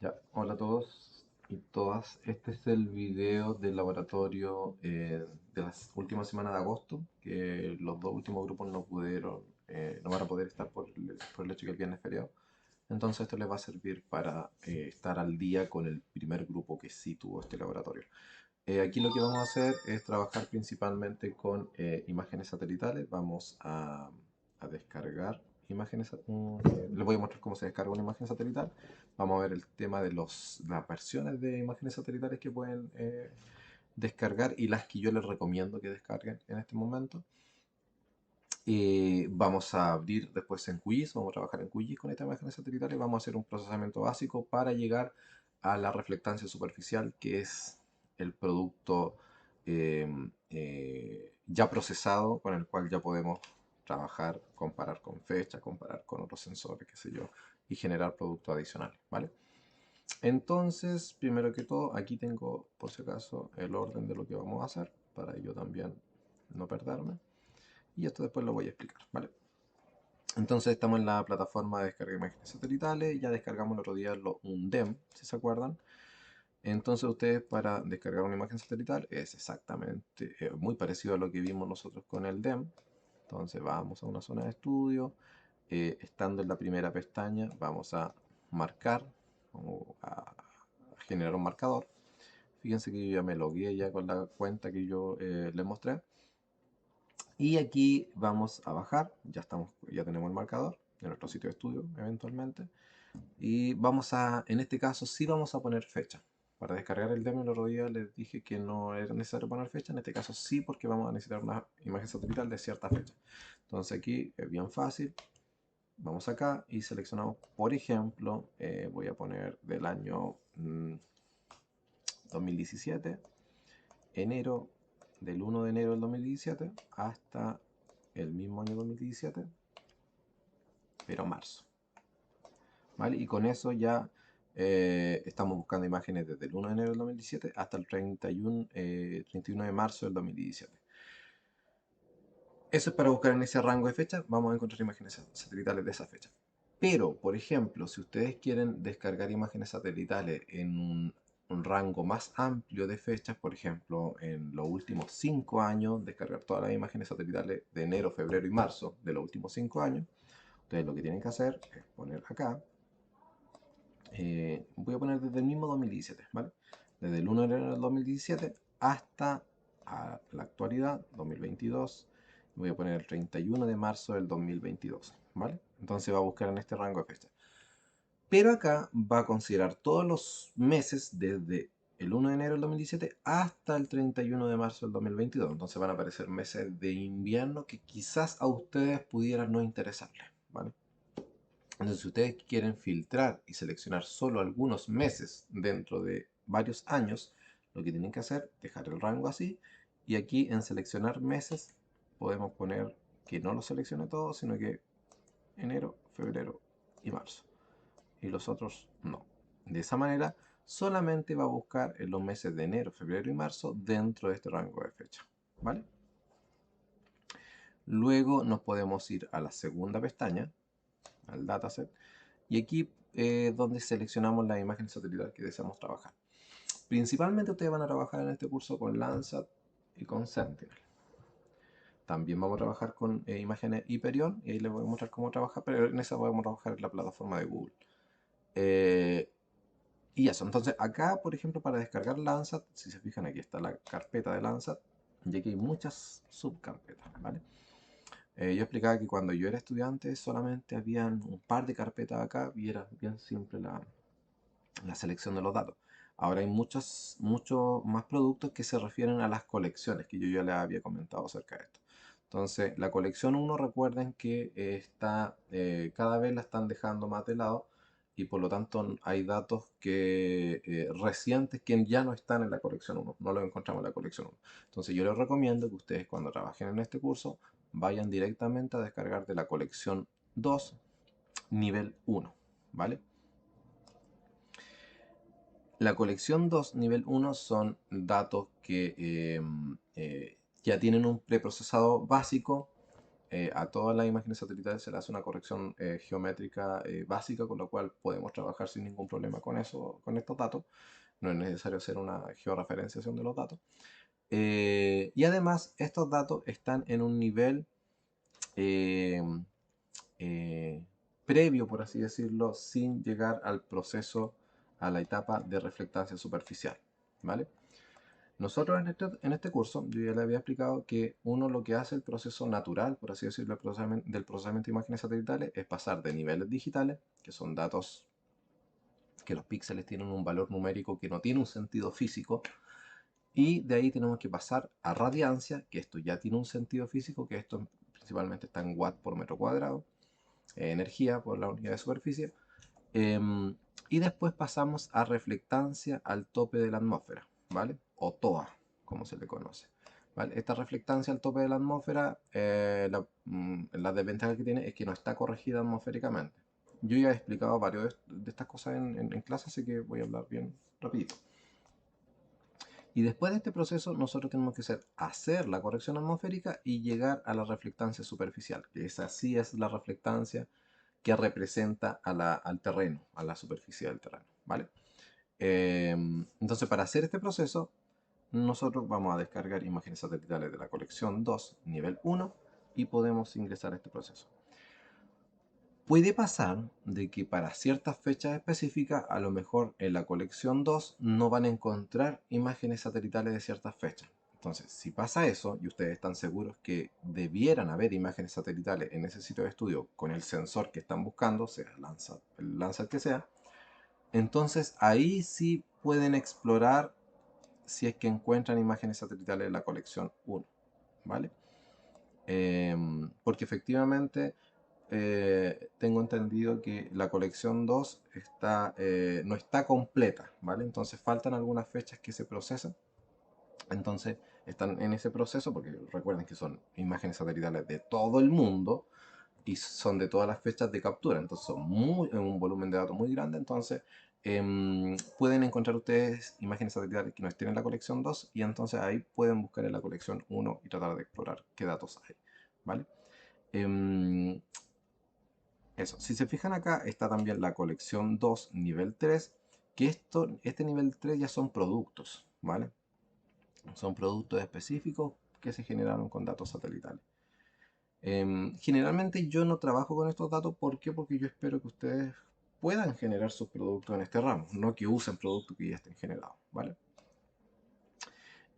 Ya, hola a todos y todas. Este es el video del laboratorio de las últimas semanas de agosto, que los dos últimos grupos no pudieron, no van a poder estar por el hecho que el viernes es feriado. Entonces esto les va a servir para estar al día con el primer grupo que sí tuvo este laboratorio. Aquí lo que vamos a hacer es trabajar principalmente con imágenes satelitales. Vamos a descargar imágenes. Les voy a mostrar cómo se descarga una imagen satelital. Vamos a ver el tema de las versiones de imágenes satelitales que pueden descargar y las que yo les recomiendo que descarguen en este momento. Vamos a abrir después en QGIS, vamos a trabajar en QGIS con estas imágenes satelitales. Vamos a hacer un procesamiento básico para llegar a la reflectancia superficial, que es el producto ya procesado con el cual ya podemos trabajar, comparar con fecha, comparar con otros sensores, qué sé yo, y generar productos adicionales, ¿vale? Entonces, primero que todo, aquí tengo, por si acaso, el orden de lo que vamos a hacer, para yo también no perderme. Y esto después lo voy a explicar, ¿vale? Entonces estamos en la plataforma de descarga de imágenes satelitales. Ya descargamos el otro día un DEM, si se acuerdan. Entonces ustedes para descargar una imagen satelital es exactamente muy parecido a lo que vimos nosotros con el DEM. Entonces vamos a una zona de estudio. Estando en la primera pestaña vamos a marcar o a generar un marcador. Fíjense que yo ya me logué ya con la cuenta que yo les mostré. Y aquí vamos a bajar, ya tenemos el marcador de nuestro sitio de estudio eventualmente. Y vamos a, en este caso sí vamos a poner fecha. Para descargar el demo el otro día les dije que no era necesario poner fecha, en este caso sí porque vamos a necesitar una imagen satelital de cierta fecha. Entonces aquí es bien fácil, vamos acá y seleccionamos, por ejemplo, voy a poner del año 2017, enero, del 1 de enero del 2017 hasta el mismo año 2017, pero marzo, ¿vale? Y con eso ya estamos buscando imágenes desde el 1 de enero del 2017 hasta el 31 de marzo del 2017. Eso es para buscar en ese rango de fechas, vamos a encontrar imágenes satelitales de esa fecha. Pero, por ejemplo, si ustedes quieren descargar imágenes satelitales en un rango más amplio de fechas, por ejemplo, en los últimos 5 años, descargar todas las imágenes satelitales de enero, febrero y marzo de los últimos 5 años, ustedes lo que tienen que hacer es poner acá, voy a poner desde el mismo 2017, ¿vale? Desde el 1 de enero del 2017 hasta la actualidad, 2022, voy a poner el 31 de marzo del 2022, ¿vale? Entonces va a buscar en este rango de fechas. Pero acá va a considerar todos los meses desde el 1 de enero del 2017 hasta el 31 de marzo del 2022. Entonces van a aparecer meses de invierno que quizás a ustedes pudieran no interesarles, ¿vale? Entonces, si ustedes quieren filtrar y seleccionar solo algunos meses dentro de varios años, lo que tienen que hacer es dejar el rango así y aquí en seleccionar meses podemos poner que no lo seleccione todo, sino que enero, febrero y marzo. Y los otros no. De esa manera solamente va a buscar en los meses de enero, febrero y marzo dentro de este rango de fecha. ¿Vale? Luego nos podemos ir a la segunda pestaña, al dataset, y aquí donde seleccionamos la imagen satelital que deseamos trabajar. Principalmente ustedes van a trabajar en este curso con Landsat y con Sentinel. También vamos a trabajar con imágenes Hyperion y ahí les voy a mostrar cómo trabajar, pero en esa vamos a trabajar en la plataforma de Google. Y eso, entonces acá, por ejemplo, para descargar Landsat, si se fijan aquí está la carpeta de Landsat y aquí hay muchas subcarpetas, ¿vale? Yo explicaba que cuando yo era estudiante solamente habían un par de carpetas acá y era bien simple la selección de los datos. Ahora hay muchos más productos que se refieren a las colecciones, que yo ya les había comentado acerca de esto. Entonces, la colección 1, recuerden que cada vez la están dejando más de lado y por lo tanto hay datos recientes que ya no están en la colección 1, no los encontramos en la colección 1. Entonces, yo les recomiendo que ustedes cuando trabajen en este curso vayan directamente a descargar de la colección 2, nivel 1, ¿vale? La colección 2 nivel 1 son datos que ya tienen un preprocesado básico a todas las imágenes satelitales se le hace una corrección geométrica básica, con lo cual podemos trabajar sin ningún problema con eso, con estos datos. No es necesario hacer una georreferenciación de los datos. Y además, estos datos están en un nivel eh, previo, por así decirlo, sin llegar al proceso, a la etapa de reflectancia superficial, ¿vale? Nosotros en este curso, yo ya le había explicado que uno lo que hace el proceso natural, por así decirlo, del procesamiento de imágenes satelitales, es pasar de niveles digitales, que son datos que los píxeles tienen un valor numérico que no tiene un sentido físico, y de ahí tenemos que pasar a radiancia, que esto ya tiene un sentido físico, que esto principalmente está en watt por metro cuadrado, energía por la unidad de superficie, y después pasamos a reflectancia al tope de la atmósfera, ¿vale? O TOA, como se le conoce. ¿Vale? Esta reflectancia al tope de la atmósfera, la desventaja que tiene es que no está corregida atmosféricamente. Yo ya he explicado varios de estas cosas en clase, así que voy a hablar bien rapidito. Y después de este proceso, nosotros tenemos que hacer la corrección atmosférica y llegar a la reflectancia superficial, que esa sí es la reflectancia que representa al terreno, a la superficie del terreno, ¿vale? Entonces, para hacer este proceso, nosotros vamos a descargar imágenes satelitales de la colección 2, nivel 1, y podemos ingresar a este proceso. Puede pasar de que para ciertas fechas específicas, a lo mejor en la colección 2 no van a encontrar imágenes satelitales de ciertas fechas. Entonces, si pasa eso y ustedes están seguros que debieran haber imágenes satelitales en ese sitio de estudio con el sensor que están buscando, sea el Landsat que sea, entonces ahí sí pueden explorar si es que encuentran imágenes satelitales en la colección 1, ¿vale? Porque efectivamente tengo entendido que la colección 2 no está completa, ¿vale? Entonces faltan algunas fechas que se procesan. Entonces están en ese proceso porque recuerden que son imágenes satelitales de todo el mundo y son de todas las fechas de captura. Entonces son un volumen de datos muy grande. Entonces pueden encontrar ustedes imágenes satelitales que no estén en la colección 2 y entonces ahí pueden buscar en la colección 1 y tratar de explorar qué datos hay, ¿vale? Eso, si se fijan acá está también la colección 2 nivel 3, que este nivel 3 ya son productos, ¿vale? Son productos específicos que se generaron con datos satelitales. Generalmente yo no trabajo con estos datos, ¿por qué? Porque yo espero que ustedes puedan generar sus productos en este ramo, no que usen productos que ya estén generados, ¿vale?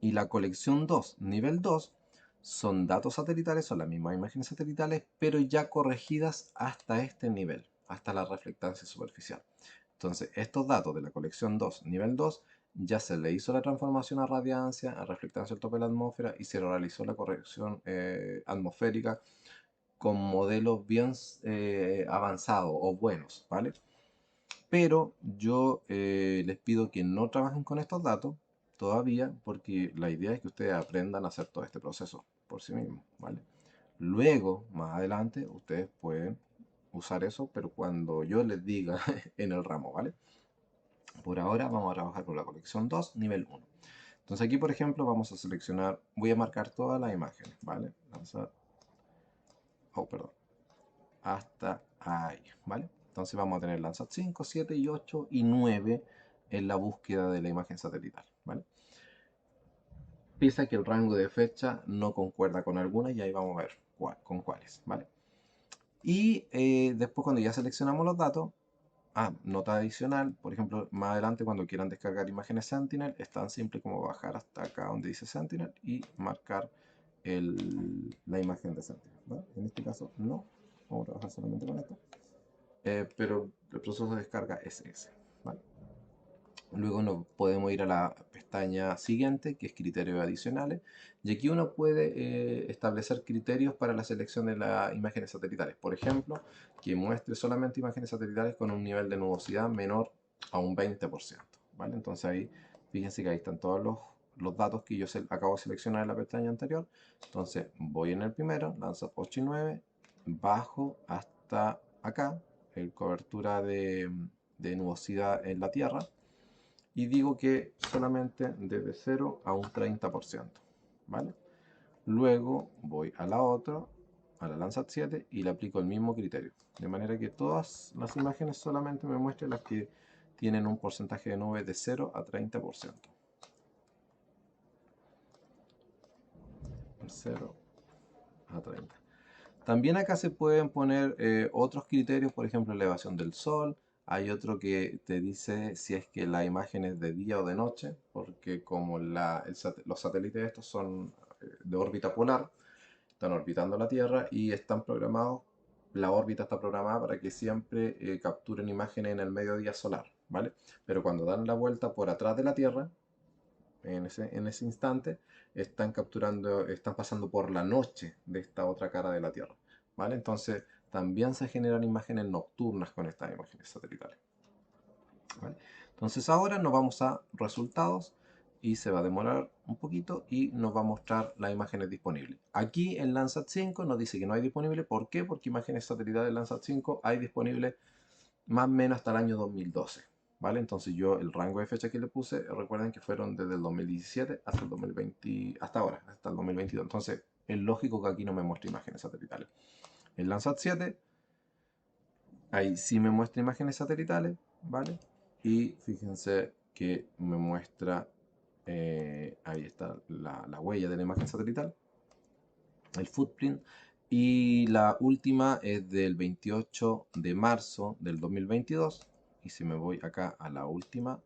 Y la colección 2, nivel 2, son datos satelitales, son las mismas imágenes satelitales, pero ya corregidas hasta este nivel, hasta la reflectancia superficial. Entonces, estos datos de la colección 2, nivel 2, ya se le hizo la transformación a radiancia, a reflectancia al tope de la atmósfera y se realizó la corrección atmosférica con modelos bien avanzados o buenos, ¿vale? Pero yo les pido que no trabajen con estos datos todavía, porque la idea es que ustedes aprendan a hacer todo este proceso por sí mismos, ¿vale? Luego, más adelante, ustedes pueden usar eso, pero cuando yo les diga en el ramo, ¿vale? Por ahora vamos a trabajar con la colección 2, nivel 1. Entonces aquí, por ejemplo, vamos a seleccionar, voy a marcar todas las imágenes, ¿vale? Perdón, hasta ahí, ¿vale? Entonces vamos a tener Landsat 5, 7 y 8 y 9 en la búsqueda de la imagen satelital, ¿vale? Pese a que el rango de fecha no concuerda con algunas y ahí vamos a ver con cuáles, ¿vale? Y después cuando ya seleccionamos los datos, nota adicional, por ejemplo, más adelante cuando quieran descargar imágenes Sentinel, es tan simple como bajar hasta acá donde dice Sentinel y marcar la imagen de Sentinel, ¿vale? En este caso no, vamos a trabajar solamente con esto. Pero el proceso de descarga es ese, ¿vale? Luego nos podemos ir a la pestaña siguiente, que es criterios adicionales, y aquí uno puede establecer criterios para la selección de las imágenes satelitales. Por ejemplo, que muestre solamente imágenes satelitales con un nivel de nubosidad menor a un 20%, ¿vale? Entonces ahí, fíjense que ahí están todos los datos que yo acabo de seleccionar en la pestaña anterior. Entonces voy en el primero, Landsat 8 y 9, bajo hasta acá, cobertura de nubosidad en la Tierra, y digo que solamente desde 0 a un 30%, ¿vale? Luego voy a la otra, a la Landsat 7 y le aplico el mismo criterio. De manera que todas las imágenes solamente me muestren las que tienen un porcentaje de nube de 0 a 30%. 0 a 30. También acá se pueden poner otros criterios, por ejemplo, elevación del sol. Hay otro que te dice si es que la imagen es de día o de noche, porque como los satélites estos son de órbita polar, están orbitando la Tierra y están programados, la órbita está programada para que siempre capturen imágenes en el mediodía solar, ¿vale? Pero cuando dan la vuelta por atrás de la Tierra, en ese instante, están pasando por la noche de esta otra cara de la Tierra, ¿vale? Entonces, también se generan imágenes nocturnas con estas imágenes satelitales, ¿vale? Entonces ahora nos vamos a resultados y se va a demorar un poquito y nos va a mostrar las imágenes disponibles. Aquí en Landsat 5 nos dice que no hay disponible. ¿Por qué? Porque imágenes satelitales de Landsat 5 hay disponibles más o menos hasta el año 2012. ¿Vale? Entonces yo el rango de fecha que le puse, recuerden que fueron desde el 2017 hasta el 2020, hasta ahora, hasta el 2022. Entonces es lógico que aquí no me muestre imágenes satelitales. En Landsat 7, ahí sí me muestra imágenes satelitales, ¿vale? Y fíjense que me muestra, ahí está la huella de la imagen satelital, el footprint. Y la última es del 28 de marzo del 2022. Y si me voy acá a la última,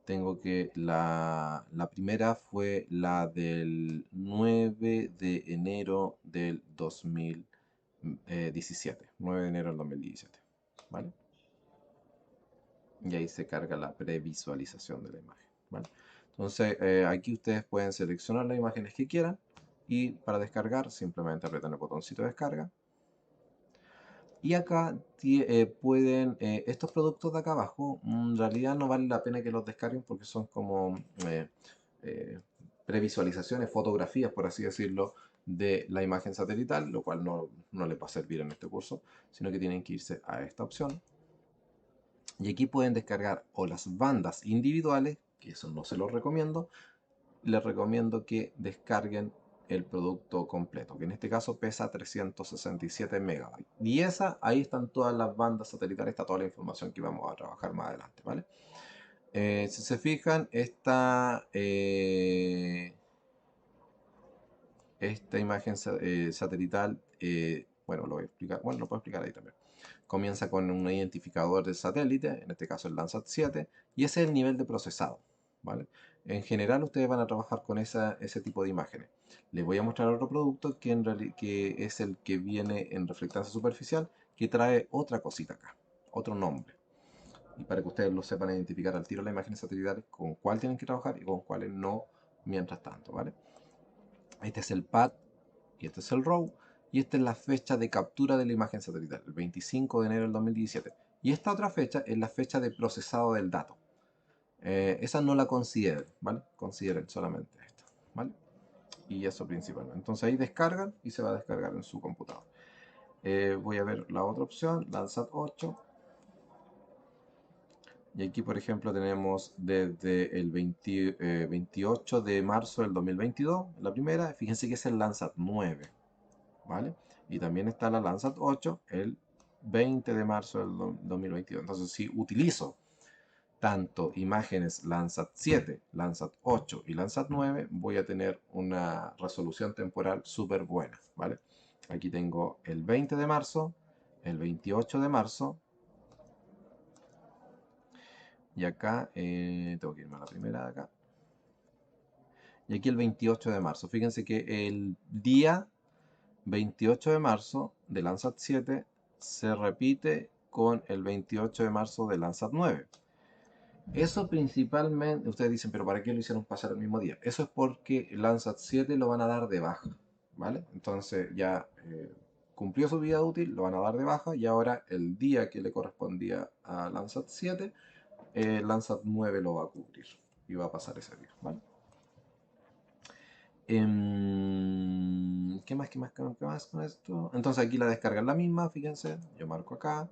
tengo que la primera fue la del 9 de enero del 2017. 9 de enero del 2017. ¿Vale? Y ahí se carga la previsualización de la imagen, ¿vale? Entonces aquí ustedes pueden seleccionar las imágenes que quieran y para descargar simplemente apretan el botoncito de descarga. Y acá pueden, estos productos de acá abajo, en realidad no vale la pena que los descarguen porque son como eh, previsualizaciones, fotografías, por así decirlo, de la imagen satelital, lo cual no les va a servir en este curso, sino que tienen que irse a esta opción. Y aquí pueden descargar o las bandas individuales, que eso no se los recomiendo. Les recomiendo que descarguen el producto completo, que en este caso pesa 367 megabytes. Y ahí están todas las bandas satelitales, está toda la información que vamos a trabajar más adelante, ¿vale? Si se fijan, esta imagen satelital, bueno, lo voy a explicar, bueno, lo puedo explicar ahí también. Comienza con un identificador de satélite, en este caso el Landsat 7, y ese es el nivel de procesado, ¿vale? En general ustedes van a trabajar con ese tipo de imágenes. Les voy a mostrar otro producto que es el que viene en reflectancia superficial, que trae otra cosita acá, otro nombre. Y para que ustedes lo sepan identificar al tiro las imágenes satelitales, con cuál tienen que trabajar y con cuáles no, mientras tanto, ¿vale? Este es el PAD y este es el RAW. Y esta es la fecha de captura de la imagen satelital, el 25 de enero del 2017. Y esta otra fecha es la fecha de procesado del dato. Esa no la consideren, ¿vale? Consideren solamente esta, ¿vale? Y eso principalmente. Entonces ahí descargan y se va a descargar en su computador. Voy a ver la otra opción, Landsat 8. Y aquí, por ejemplo, tenemos desde el 28 de marzo del 2022, la primera. Fíjense que es el Landsat 9, ¿vale? Y también está la Landsat 8, el 20 de marzo del 2022. Entonces, si utilizo tanto imágenes Landsat 7, Landsat 8 y Landsat 9, voy a tener una resolución temporal súper buena, ¿vale? Aquí tengo el 20 de marzo, el 28 de marzo, y acá, tengo que irme a la primera de acá, y aquí el 28 de marzo. Fíjense que el día 28 de marzo de Landsat 7 se repite con el 28 de marzo de Landsat 9. Eso principalmente, ustedes dicen, pero ¿para qué lo hicieron pasar el mismo día? Eso es porque Landsat 7 lo van a dar de baja, ¿vale? Entonces ya cumplió su vida útil, lo van a dar de baja y ahora el día que le correspondía a Landsat 7, Landsat 9 lo va a cubrir y va a pasar ese día, ¿vale? ¿Qué más con esto? Entonces aquí la descarga es la misma, fíjense, yo marco acá.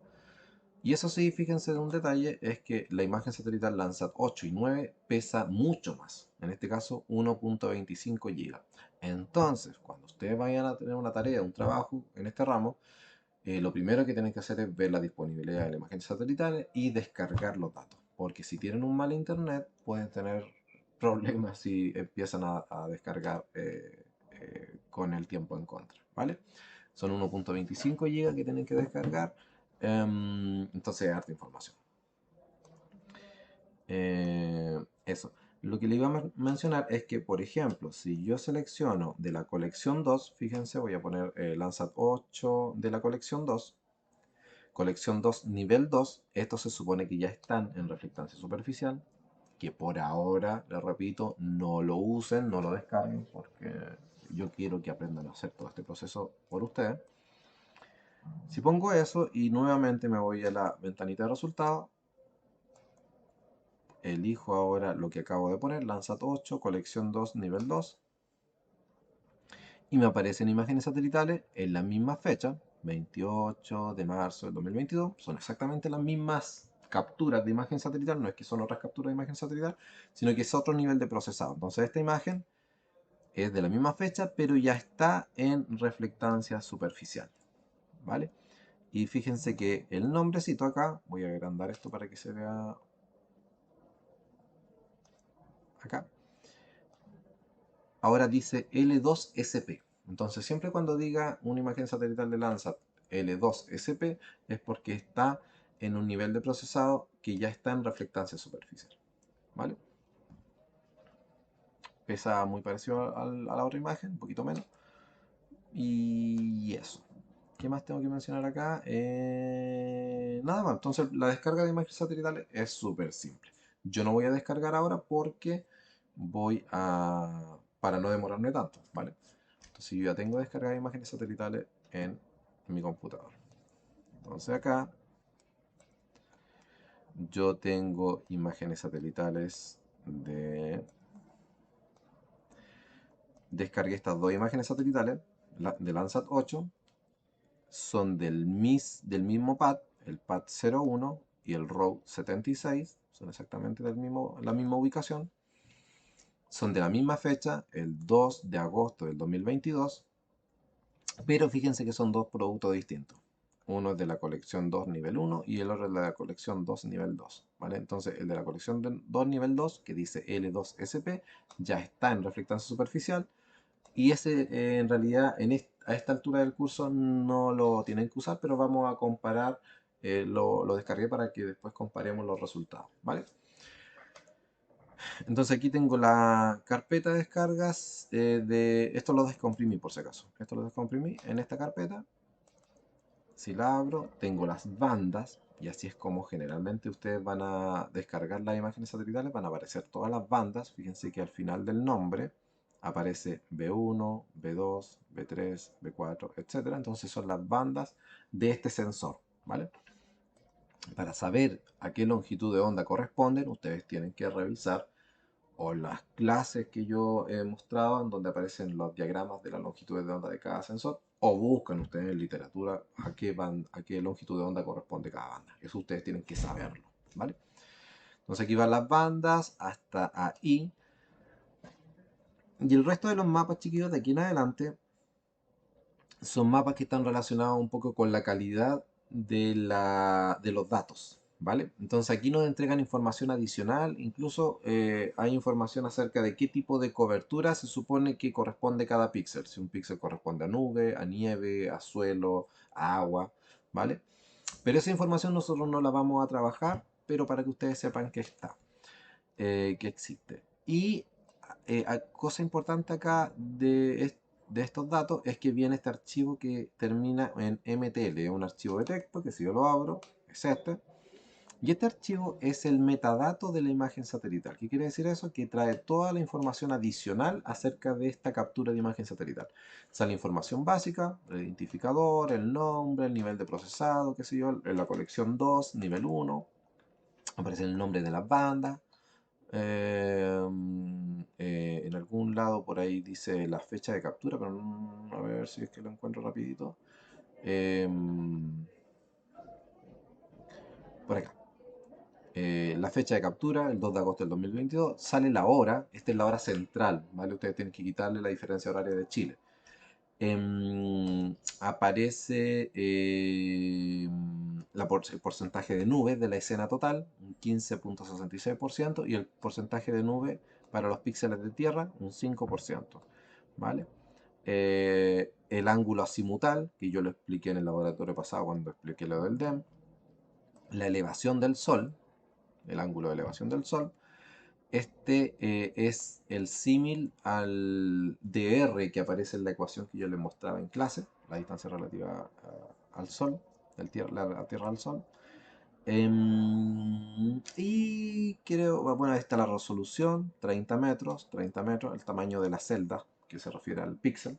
Y eso sí, fíjense de un detalle, es que la imagen satelital Landsat 8 y 9 pesa mucho más, en este caso 1.25 GB. Entonces, cuando ustedes vayan a tener una tarea, un trabajo en este ramo, lo primero que tienen que hacer es ver la disponibilidad de la imagen satelital y descargar los datos. Porque si tienen un mal internet, pueden tener problemas si empiezan a descargar con el tiempo en contra, ¿vale? Son 1.25 GB que tienen que descargar. Entonces, es harta información. Eso. Lo que le iba a mencionar es que, por ejemplo, si yo selecciono de la colección 2, fíjense, voy a poner Landsat 8 de la colección 2 nivel 2, estos se supone que ya están en reflectancia superficial, que por ahora, les repito, no lo usen, no lo descarguen, porque yo quiero que aprendan a hacer todo este proceso por ustedes. Si pongo eso y nuevamente me voy a la ventanita de resultados, elijo ahora lo que acabo de poner, Landsat 8, colección 2, nivel 2, y me aparecen imágenes satelitales en la misma fecha, 28 de marzo del 2022, son exactamente las mismas capturas de imagen satelital, no es que son otras capturas de imagen satelital, sino que es otro nivel de procesado. Entonces esta imagen es de la misma fecha, pero ya está en reflectancia superficial, ¿vale? Y fíjense que el nombrecito acá, voy a agrandar esto para que se vea acá, ahora dice L2SP. Entonces siempre cuando diga una imagen satelital de Landsat L2SP es porque está en un nivel de procesado que ya está en reflectancia superficial, ¿vale? Pesa muy parecido a la otra imagen, un poquito menos. Y eso. ¿Qué más tengo que mencionar acá? Nada más. Entonces la descarga de imágenes satelitales es súper simple. Yo no voy a descargar ahora porque voy a... para no demorarme tanto, ¿vale? Entonces yo ya tengo descargadas imágenes satelitales en mi computador. Entonces acá yo tengo imágenes satelitales de... Descargué estas dos imágenes satelitales de Landsat 8. Son del mismo pad, el pad 01 y el row 76. Son exactamente la misma ubicación. Son de la misma fecha, el 2 de agosto del 2022. Pero fíjense que son dos productos distintos. Uno es de la colección 2 nivel 1 y el otro es de la colección 2 nivel 2, ¿vale? Entonces el de la colección 2 nivel 2, que dice L2SP, ya está en reflectancia superficial y ese en realidad a esta altura del curso no lo tienen que usar, pero vamos a comparar, lo descargué para que después comparemos los resultados, ¿vale? Entonces aquí tengo la carpeta de descargas esto lo descomprimí por si acaso. Esto lo descomprimí en esta carpeta. Si la abro, tengo las bandas, y así es como generalmente ustedes van a descargar las imágenes satelitales, van a aparecer todas las bandas. Fíjense que al final del nombre aparece B1, B2, B3, B4, etc. Entonces son las bandas de este sensor, ¿vale? Para saber a qué longitud de onda corresponden, ustedes tienen que revisar o las clases que yo he mostrado en donde aparecen los diagramas de la longitud de onda de cada sensor, o buscan ustedes en literatura a qué longitud de onda corresponde cada banda. Eso ustedes tienen que saberlo, ¿vale? Entonces aquí van las bandas hasta ahí. Y el resto de los mapas, chiquillos, de aquí en adelante, son mapas que están relacionados un poco con la calidad de los datos, ¿vale? Entonces aquí nos entregan información adicional, incluso hay información acerca de qué tipo de cobertura se supone que corresponde cada píxel, si un píxel corresponde a nube, a nieve, a suelo, a agua, ¿vale? Pero esa información nosotros no la vamos a trabajar, pero para que ustedes sepan que está, que existe. Y cosa importante acá de estos datos es que viene este archivo que termina en MTL, es un archivo de texto que si yo lo abro, es este. Y este archivo es el metadato de la imagen satelital. ¿Qué quiere decir eso? Que trae toda la información adicional acerca de esta captura de imagen satelital. Sale información básica, el identificador, el nombre, el nivel de procesado, qué sé yo, en la colección 2, nivel 1, aparece el nombre de las bandas, en algún lado por ahí dice la fecha de captura, pero a ver si es que lo encuentro rapidito. por acá. La fecha de captura, el 2 de agosto del 2022, sale la hora, esta es la hora central, ¿vale? Ustedes tienen que quitarle la diferencia horaria de Chile. Aparece el porcentaje de nubes de la escena total, un 15,66%, y el porcentaje de nube para los píxeles de tierra, un 5%, ¿vale? El ángulo azimutal, que yo lo expliqué en el laboratorio pasado cuando expliqué lo del DEM, la elevación del Sol, el ángulo de elevación del Sol. Este es el símil al dr que aparece en la ecuación que yo les mostraba en clase, la distancia relativa al Sol, la Tierra al Sol. Y creo, bueno, ahí está la resolución, 30 metros, el tamaño de la celda, que se refiere al píxel.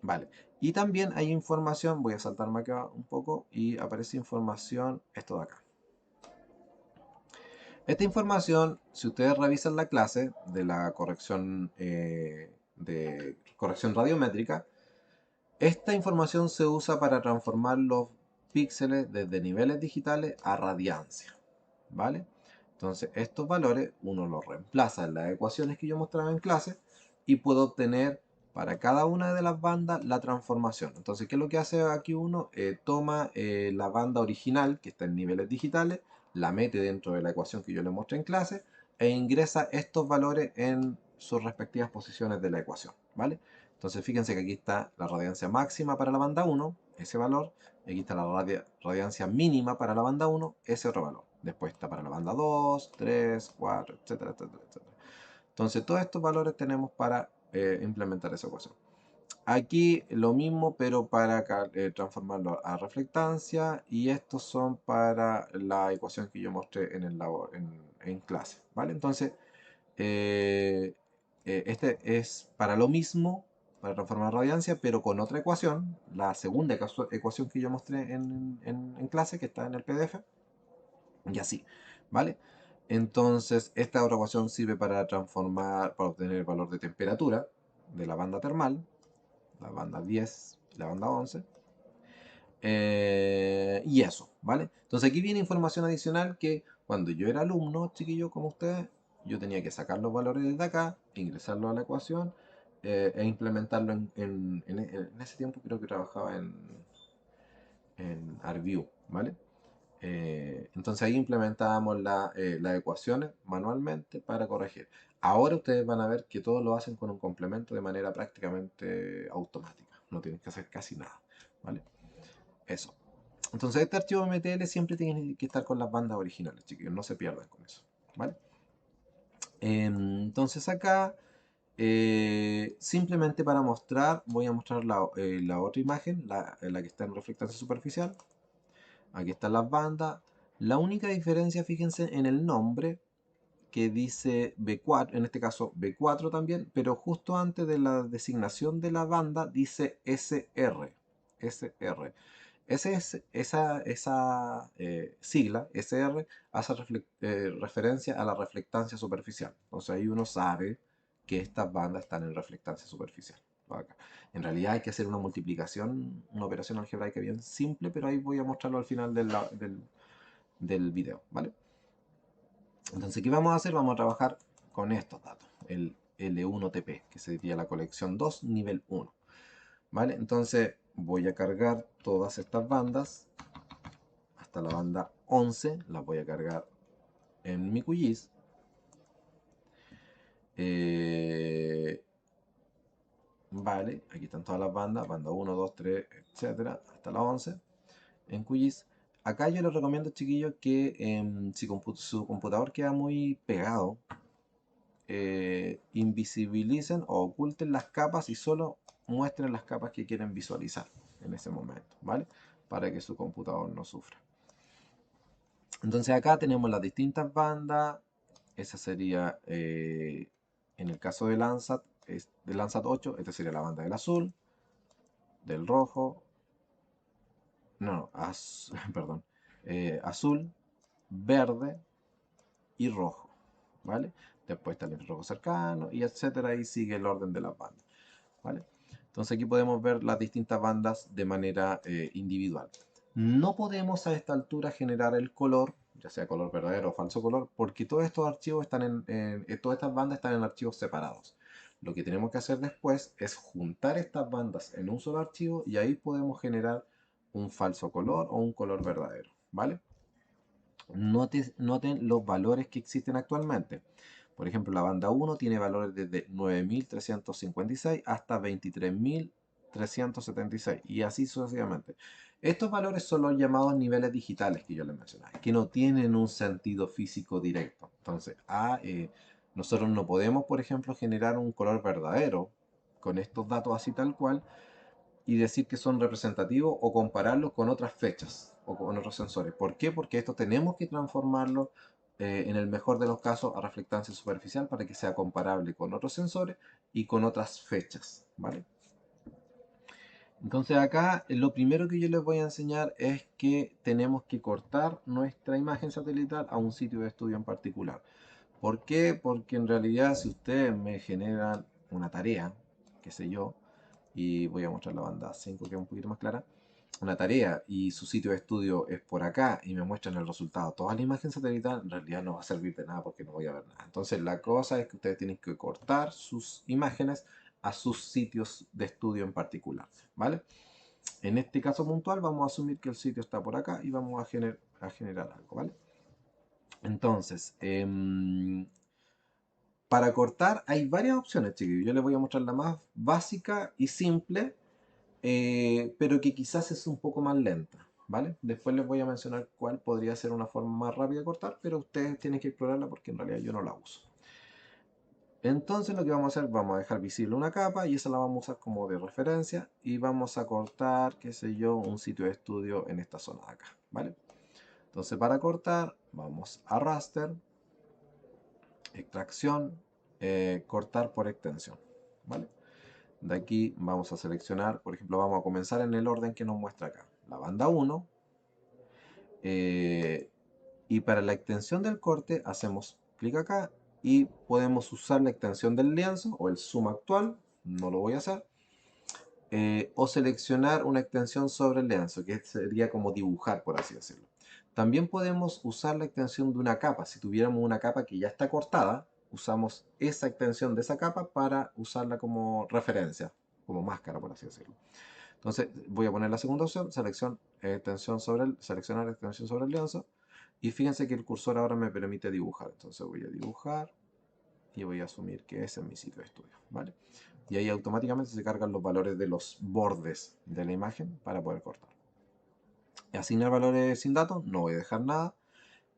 Vale, y también hay información, voy a saltarme acá un poco, y aparece información, esto de acá. Esta información, si ustedes revisan la clase de la corrección, de corrección radiométrica, esta información se usa para transformar los píxeles desde niveles digitales a radiancia, ¿vale? Entonces, estos valores uno los reemplaza en las ecuaciones que yo mostraba en clase y puedo obtener para cada una de las bandas la transformación. Entonces, ¿qué es lo que hace aquí uno? Toma la banda original, que está en niveles digitales, la mete dentro de la ecuación que yo le mostré en clase e ingresa estos valores en sus respectivas posiciones de la ecuación, ¿vale? Entonces, fíjense que aquí está la radiancia máxima para la banda 1, ese valor. Aquí está la radiancia mínima para la banda 1, ese otro valor. Después está para la banda 2, 3, 4, etcétera, etcétera, etcétera. Entonces, todos estos valores tenemos para implementar esa ecuación. Aquí lo mismo, pero para transformarlo a reflectancia. Y estos son para la ecuación que yo mostré en clase, ¿vale? Entonces, este es para lo mismo, para transformar radiancia, pero con otra ecuación, la segunda ecuación que yo mostré en clase, que está en el PDF, y así, ¿vale? Entonces, esta otra ecuación sirve para transformar, para obtener el valor de temperatura de la banda termal, la banda 10 y la banda 11. Y eso, ¿vale? Entonces aquí viene información adicional que cuando yo era alumno, chiquillo, como ustedes, yo tenía que sacar los valores desde acá, ingresarlos a la ecuación e implementarlo en ese tiempo creo que trabajaba en ArcView, ¿vale? Entonces ahí implementábamos las ecuaciones manualmente para corregir. Ahora ustedes van a ver que todos lo hacen con un complemento de manera prácticamente automática. No tienen que hacer casi nada, ¿vale? Eso. Entonces este archivo MTL siempre tiene que estar con las bandas originales, chiquillos, no se pierdan con eso, ¿vale? Entonces acá, simplemente para mostrar, voy a mostrar la otra imagen, la que está en reflectancia superficial. Aquí están las bandas. La única diferencia, fíjense en el nombre, que dice B4, en este caso B4 también, pero justo antes de la designación de la banda dice SR. SR. Esa sigla, SR, hace referencia a la reflectancia superficial. Entonces ahí uno sabe que estas bandas están en reflectancia superficial. Acá. En realidad hay que hacer una multiplicación, una operación algebraica bien simple, pero ahí voy a mostrarlo al final del video, ¿vale? Entonces, ¿qué vamos a hacer? Vamos a trabajar con estos datos, el L1TP, que sería la colección 2, nivel 1. ¿Vale? Entonces, voy a cargar todas estas bandas hasta la banda 11, las voy a cargar en mi QGIS. Vale, aquí están todas las bandas, banda 1, 2, 3, etcétera, hasta la 11 en QGIS. Acá yo les recomiendo, chiquillos, que si su computador queda muy pegado, invisibilicen o oculten las capas y solo muestren las capas que quieren visualizar en ese momento, ¿vale? Para que su computador no sufra. Entonces acá tenemos las distintas bandas. Esa sería, en el caso de Landsat, de Landsat 8, esta sería la banda del azul, del rojo, no, perdón, azul, verde y rojo, ¿vale? Después está el infrarrojo cercano y etcétera, y sigue el orden de las bandas, ¿vale? Entonces aquí podemos ver las distintas bandas de manera individual. No podemos a esta altura generar el color, ya sea color verdadero o falso color, porque todos estos archivos están todas estas bandas están en archivos separados. Lo que tenemos que hacer después es juntar estas bandas en un solo archivo y ahí podemos generar un falso color o un color verdadero, ¿vale? Noten los valores que existen actualmente. Por ejemplo, la banda 1 tiene valores desde 9356 hasta 23376 y así sucesivamente. Estos valores son los llamados niveles digitales que yo les mencionaba, que no tienen un sentido físico directo. Entonces, nosotros no podemos, por ejemplo, generar un color verdadero con estos datos así tal cual, y decir que son representativos o compararlos con otras fechas o con otros sensores. ¿Por qué? Porque esto tenemos que transformarlo en el mejor de los casos a reflectancia superficial para que sea comparable con otros sensores y con otras fechas, ¿vale? Entonces acá lo primero que yo les voy a enseñar es que tenemos que cortar nuestra imagen satelital a un sitio de estudio en particular. ¿Por qué? Porque en realidad si ustedes me generan una tarea, qué sé yo, y voy a mostrar la banda 5 que es un poquito más clara, una tarea y su sitio de estudio es por acá y me muestran el resultado, toda la imagen satelital, en realidad no va a servir de nada porque no voy a ver nada. Entonces la cosa es que ustedes tienen que cortar sus imágenes a sus sitios de estudio en particular, ¿vale? En este caso puntual vamos a asumir que el sitio está por acá y vamos a generar algo, ¿vale? Entonces, para cortar hay varias opciones, chiquillos. Yo les voy a mostrar la más básica y simple, pero que quizás es un poco más lenta, ¿vale? Después les voy a mencionar cuál podría ser una forma más rápida de cortar, pero ustedes tienen que explorarla porque en realidad yo no la uso. Entonces lo que vamos a hacer, vamos a dejar visible una capa y esa la vamos a usar como de referencia y vamos a cortar, qué sé yo, un sitio de estudio en esta zona de acá, ¿vale? Entonces para cortar, vamos a raster, extracción, cortar por extensión, ¿vale? De aquí vamos a seleccionar, por ejemplo, vamos a comenzar en el orden que nos muestra acá. La banda 1. Y para la extensión del corte hacemos clic acá y podemos usar la extensión del lienzo o el zoom actual, no lo voy a hacer, o seleccionar una extensión sobre el lienzo, que sería como dibujar, por así decirlo. También podemos usar la extensión de una capa. Si tuviéramos una capa que ya está cortada, usamos esa extensión de esa capa para usarla como referencia, como máscara, por así decirlo. Entonces voy a poner la segunda opción, seleccionar extensión sobre el lienzo. Y fíjense que el cursor ahora me permite dibujar. Entonces voy a dibujar y voy a asumir que ese es mi sitio de estudio, ¿vale? Y ahí automáticamente se cargan los valores de los bordes de la imagen para poder cortar. Asignar valores sin datos, no voy a dejar nada.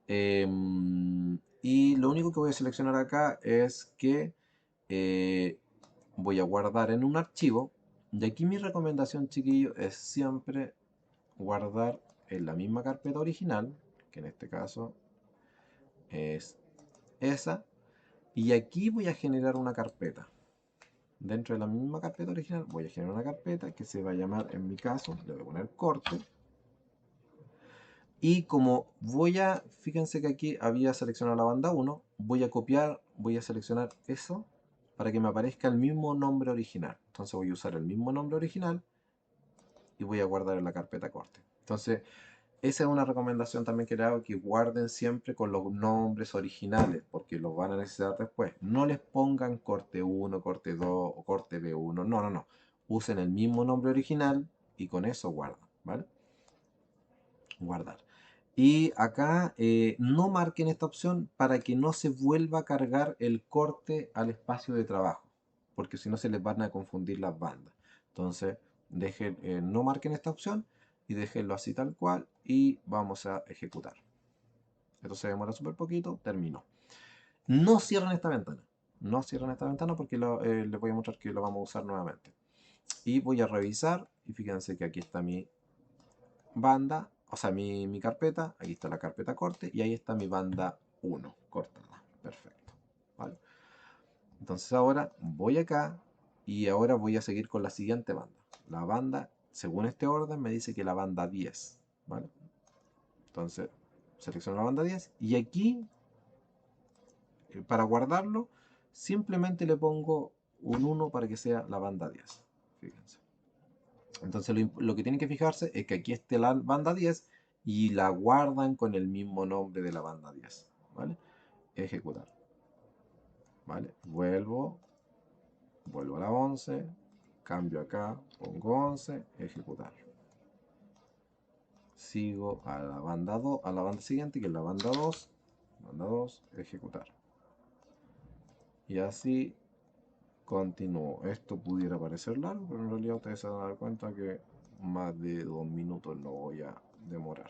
Y lo único que voy a seleccionar acá es que voy a guardar en un archivo. Y aquí mi recomendación, chiquillo, es siempre guardar en la misma carpeta original, que en este caso es esa. Y aquí voy a generar una carpeta. Dentro de la misma carpeta original voy a generar una carpeta que se va a llamar, en mi caso, le voy a poner corte. Y como fíjense que aquí había seleccionado la banda 1, voy a copiar, voy a seleccionar eso para que me aparezca el mismo nombre original. Entonces voy a usar el mismo nombre original y voy a guardar en la carpeta corte. Entonces, esa es una recomendación también que le hago, que guarden siempre con los nombres originales, porque los van a necesitar después. No les pongan corte 1, corte 2 o corte B1. No, no, no. Usen el mismo nombre original y con eso guardan, ¿vale? Guardar. Y acá no marquen esta opción para que no se vuelva a cargar el corte al espacio de trabajo, porque si no se les van a confundir las bandas. Entonces, no marquen esta opción y déjenlo así tal cual y vamos a ejecutar. Esto se demora súper poquito, terminó. No cierren esta ventana. No cierren esta ventana porque les voy a mostrar que lo vamos a usar nuevamente. Y voy a revisar y fíjense que aquí está mi banda, o sea, mi carpeta, aquí está la carpeta corte y ahí está mi banda 1 cortada. Perfecto. ¿Vale? Entonces ahora voy acá y ahora voy a seguir con la siguiente banda. La banda, según este orden, me dice que la banda 10. ¿Vale? Entonces selecciono la banda 10 y aquí, para guardarlo, simplemente le pongo un 1 para que sea la banda 10. Fíjense. Entonces lo que tienen que fijarse es que aquí esté la banda 10 y la guardan con el mismo nombre de la banda 10, ¿vale? Ejecutar, ¿vale? Vuelvo a la 11, cambio acá, pongo 11, ejecutar. Sigo a la banda 2, a la banda siguiente, que es la banda 2, ejecutar. Y así continúo. Esto pudiera parecer largo, pero en realidad ustedes se van a dar cuenta que más de 2 minutos no voy a demorar.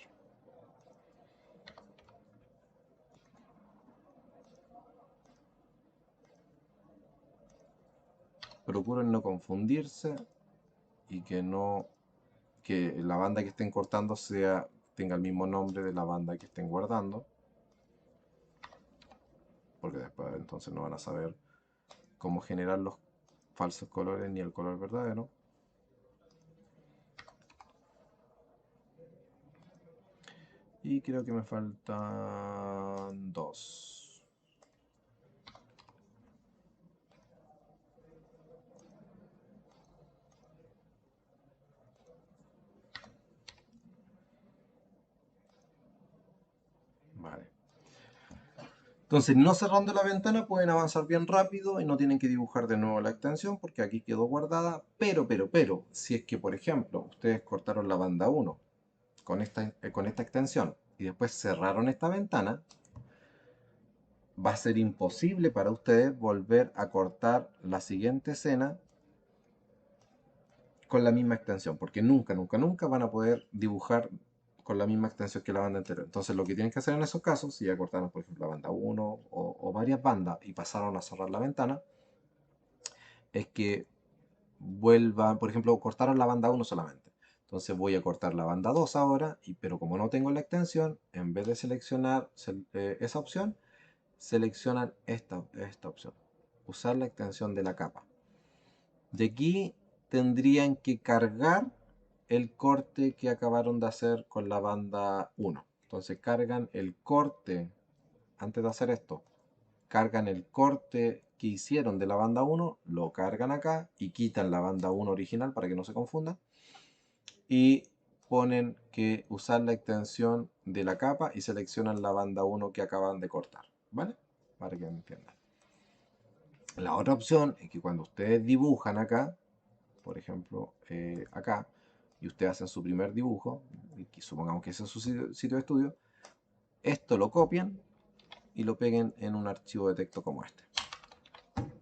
Procuren no confundirse y que la banda que estén cortando tenga el mismo nombre de la banda que estén guardando, porque después entonces no van a saber cómo generar los falsos colores ni el color verdadero. Y creo que me faltan dos. Vale. Entonces, no cerrando la ventana, pueden avanzar bien rápido y no tienen que dibujar de nuevo la extensión porque aquí quedó guardada. Pero, si es que, por ejemplo, ustedes cortaron la banda 1 con esta extensión y después cerraron esta ventana, va a ser imposible para ustedes volver a cortar la siguiente escena con la misma extensión, porque nunca van a poder dibujar con la misma extensión que la banda anterior. Entonces lo que tienen que hacer en esos casos, si ya cortaron por ejemplo la banda 1 o varias bandas y pasaron a cerrar la ventana, es que vuelvan, por ejemplo, cortaron la banda 1 solamente. Entonces voy a cortar la banda 2 ahora, pero como no tengo la extensión, en vez de seleccionar esa opción, seleccionan esta opción. Usar la extensión de la capa. De aquí tendrían que cargar el corte que acabaron de hacer con la banda 1. Entonces cargan el corte, antes de hacer esto, cargan el corte que hicieron de la banda 1, lo cargan acá y quitan la banda 1 original para que no se confunda. Y ponen que usar la extensión de la capa y seleccionan la banda 1 que acaban de cortar, ¿vale? Para que me entiendan. La otra opción es que cuando ustedes dibujan acá, por ejemplo, acá, y ustedes hacen su primer dibujo, y supongamos que ese es su sitio de estudio, esto lo copian y lo peguen en un archivo de texto como este,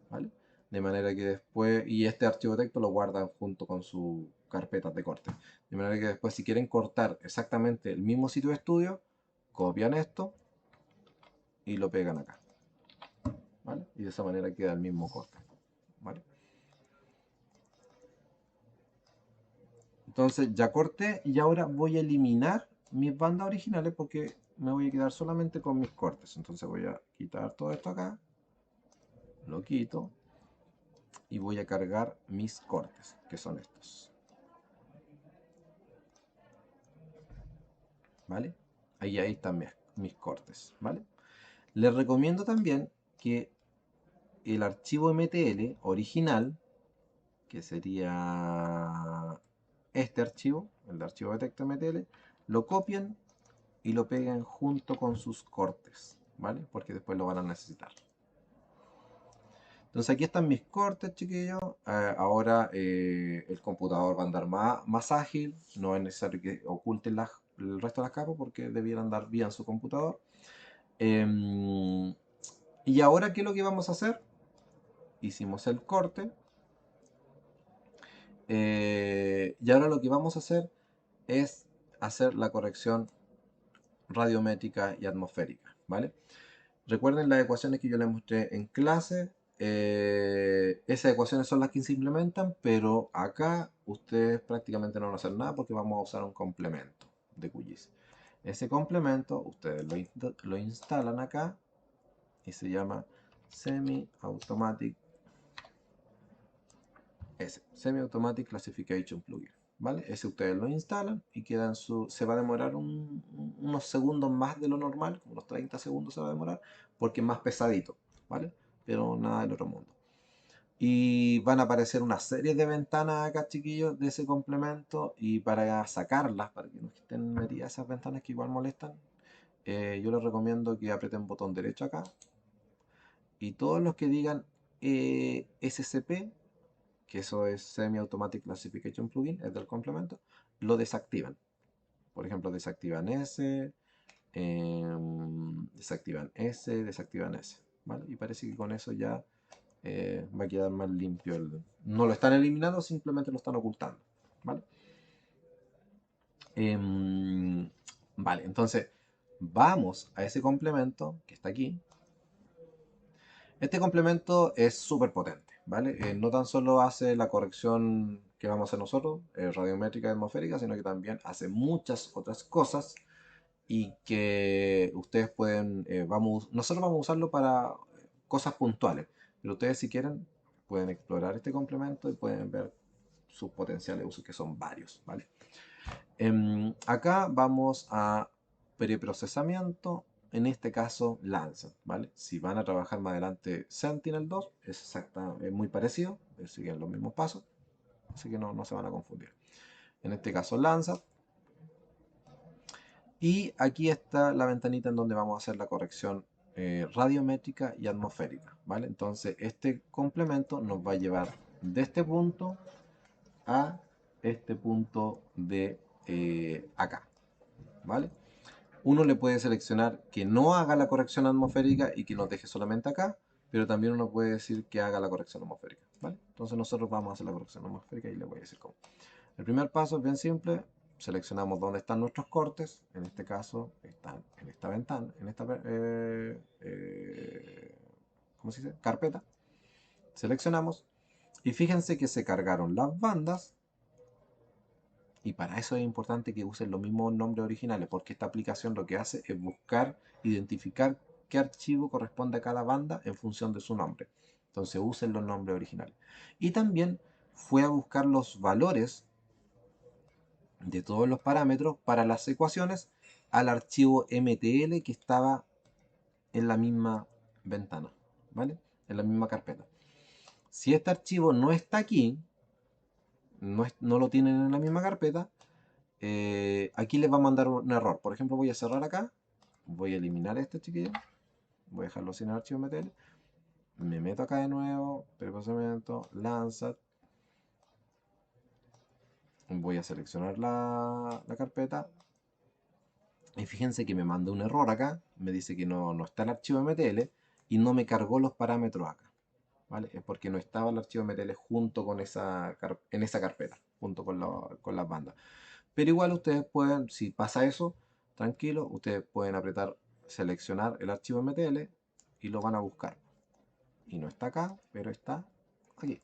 ¿vale? De manera que después, y este archivo de texto lo guardan junto con sus carpetas de corte. De manera que después si quieren cortar exactamente el mismo sitio de estudio, copian esto y lo pegan acá, ¿vale? Y de esa manera queda el mismo corte, ¿vale? Entonces ya corté y ahora voy a eliminar mis bandas originales porque me voy a quedar solamente con mis cortes. Entonces voy a quitar todo esto acá, lo quito y voy a cargar mis cortes, que son estos. ¿Vale? Ahí están mis cortes, ¿vale? Les recomiendo también que el archivo MTL original, que sería este archivo, el archivo de texto MTL, lo copien y lo peguen junto con sus cortes, ¿vale? Porque después lo van a necesitar. Entonces aquí están mis cortes, chiquillos. Ahora el computador va a andar más ágil. No es necesario que oculten el resto de las capas porque debieran andar bien su computador. Y ahora, ¿qué es lo que vamos a hacer? Hicimos el corte. Y ahora lo que vamos a hacer es hacer la corrección radiométrica y atmosférica, ¿vale? Recuerden las ecuaciones que yo les mostré en clase. Esas ecuaciones son las que se implementan, pero acá ustedes prácticamente no van a hacer nada porque vamos a usar un complemento de QGIS. Ese complemento ustedes lo instalan acá y se llama Semi-Automatic Semi-Automatic Classification Plugin. ¿Vale? Ese ustedes lo instalan y se va a demorar unos segundos más de lo normal, como unos 30 segundos se va a demorar, porque es más pesadito, ¿vale? Pero nada del otro mundo. Y van a aparecer una serie de ventanas acá, chiquillos, de ese complemento. Y para sacarlas, para que no estén metidas esas ventanas que igual molestan, yo les recomiendo que aprieten botón derecho acá. Y todos los que digan SCP, que eso es Semi Automatic Classification Plugin, es del complemento, lo desactivan. Por ejemplo, desactivan desactivan desactivan ese. ¿Vale? Y parece que con eso ya va a quedar más limpio. No lo están eliminando, simplemente lo están ocultando. ¿Vale? Vale, entonces vamos a ese complemento que está aquí. Este complemento es súper potente, ¿vale? No tan solo hace la corrección que vamos a hacer nosotros, radiométrica y atmosférica, sino que también hace muchas otras cosas y que ustedes pueden, nosotros vamos a usarlo para cosas puntuales, pero ustedes si quieren pueden explorar este complemento y pueden ver sus potenciales usos que son varios, ¿vale? Acá vamos a preprocesamiento, en este caso Landsat, ¿vale? Si van a trabajar más adelante Sentinel-2, es muy parecido, siguen los mismos pasos, así que no se van a confundir. En este caso Landsat. Y aquí está la ventanita en donde vamos a hacer la corrección radiométrica y atmosférica, ¿vale? Entonces este complemento nos va a llevar de este punto a este punto de acá, ¿vale? Uno le puede seleccionar que no haga la corrección atmosférica y que nos deje solamente acá, pero también uno puede decir que haga la corrección atmosférica, ¿vale? Entonces nosotros vamos a hacer la corrección atmosférica y le voy a decir cómo. El primer paso es bien simple, seleccionamos dónde están nuestros cortes, en este caso están en esta ventana, en esta ¿cómo se dice? Carpeta. Seleccionamos y fíjense que se cargaron las bandas. Y para eso es importante que usen los mismos nombres originales, porque esta aplicación lo que hace es buscar, identificar qué archivo corresponde a cada banda en función de su nombre. Entonces usen los nombres originales. Y también fue a buscar los valores de todos los parámetros para las ecuaciones al archivo MTL que estaba en la misma ventana, ¿vale? En la misma carpeta. Si este archivo no está aquí, no lo tienen en la misma carpeta, aquí les va a mandar un error. Por ejemplo, voy a cerrar acá, voy a eliminar este chiquillo, voy a dejarlo sin el archivo MTL, me meto acá de nuevo, preprocesamiento, Landsat, voy a seleccionar la carpeta y fíjense que me manda un error acá, me dice que no está el archivo MTL y no me cargó los parámetros acá. ¿Vale? Es porque no estaba el archivo MTL junto con en esa carpeta, junto con las bandas. Pero igual ustedes pueden, si pasa eso, tranquilo, ustedes pueden apretar, seleccionar el archivo MTL y lo van a buscar. Y no está acá, pero está aquí.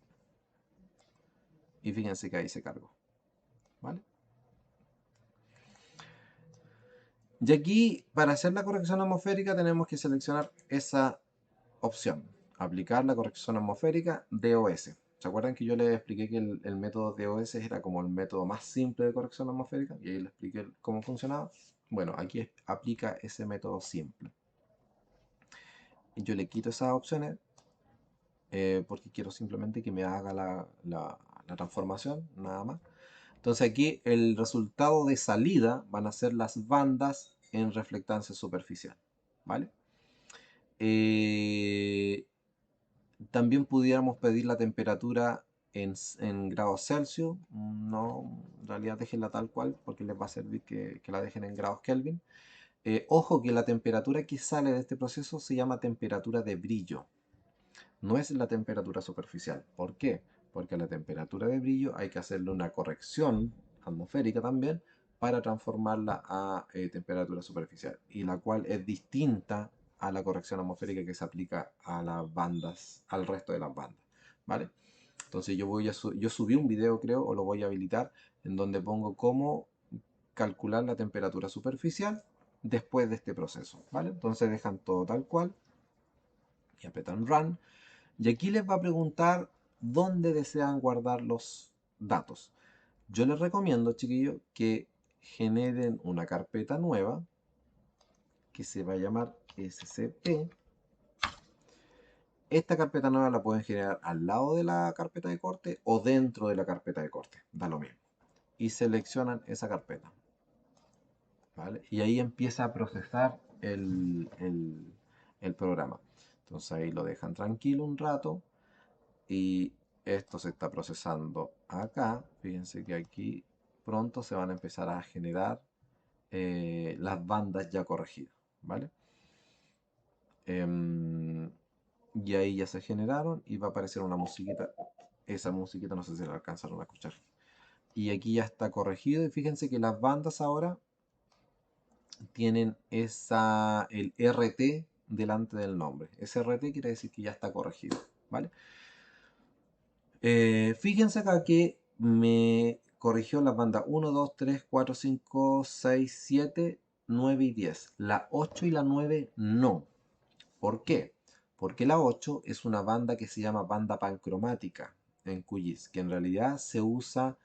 Y fíjense que ahí se cargó. ¿Vale? Y aquí, para hacer la corrección atmosférica, tenemos que seleccionar esa opción. Aplicar la corrección atmosférica DOS. ¿Se acuerdan que yo les expliqué que el método DOS era como el método más simple de corrección atmosférica? Y ahí les expliqué cómo funcionaba. Bueno, aquí aplica ese método simple. Y yo le quito esas opciones porque quiero simplemente que me haga la transformación, nada más. Entonces aquí el resultado de salida van a ser las bandas en reflectancia superficial, ¿vale? Eh, También pudiéramos pedir la temperatura en grados Celsius. No, en realidad déjenla tal cual porque les va a servir que la dejen en grados Kelvin. Ojo que la temperatura que sale de este proceso se llama temperatura de brillo. No es la temperatura superficial. ¿Por qué? Porque a la temperatura de brillo hay que hacerle una corrección atmosférica también para transformarla a temperatura superficial, y la cual es distinta a la corrección atmosférica que se aplica a las bandas, al resto de las bandas, ¿vale? Entonces yo subí un video, creo, o lo voy a habilitar, en donde pongo cómo calcular la temperatura superficial después de este proceso, ¿vale? Entonces dejan todo tal cual y apretan Run. Y aquí les va a preguntar dónde desean guardar los datos. Yo les recomiendo, chiquillos, que generen una carpeta nueva que se va a llamar SCP Esta carpeta nueva la pueden generar al lado de la carpeta de corte o dentro de la carpeta de corte, da lo mismo. Y seleccionan esa carpeta, ¿vale? Y ahí empieza a procesar el programa. Entonces ahí lo dejan tranquilo un rato y esto se está procesando acá. Fíjense que aquí pronto se van a empezar a generar las bandas ya corregidas, ¿vale? Em, y ahí ya se generaron y va a aparecer una musiquita. Esa musiquita no sé si la alcanzaron a escuchar. Y aquí ya está corregido y fíjense que las bandas ahora tienen el RT delante del nombre. Ese RT quiere decir que ya está corregido, ¿vale? Fíjense acá que me corrigió las bandas 1, 2, 3, 4, 5, 6, 7, 9 y 10. La 8 y la 9 no. ¿Por qué? Porque la 8 es una banda que se llama banda pancromática en QGIS, que en realidad se usa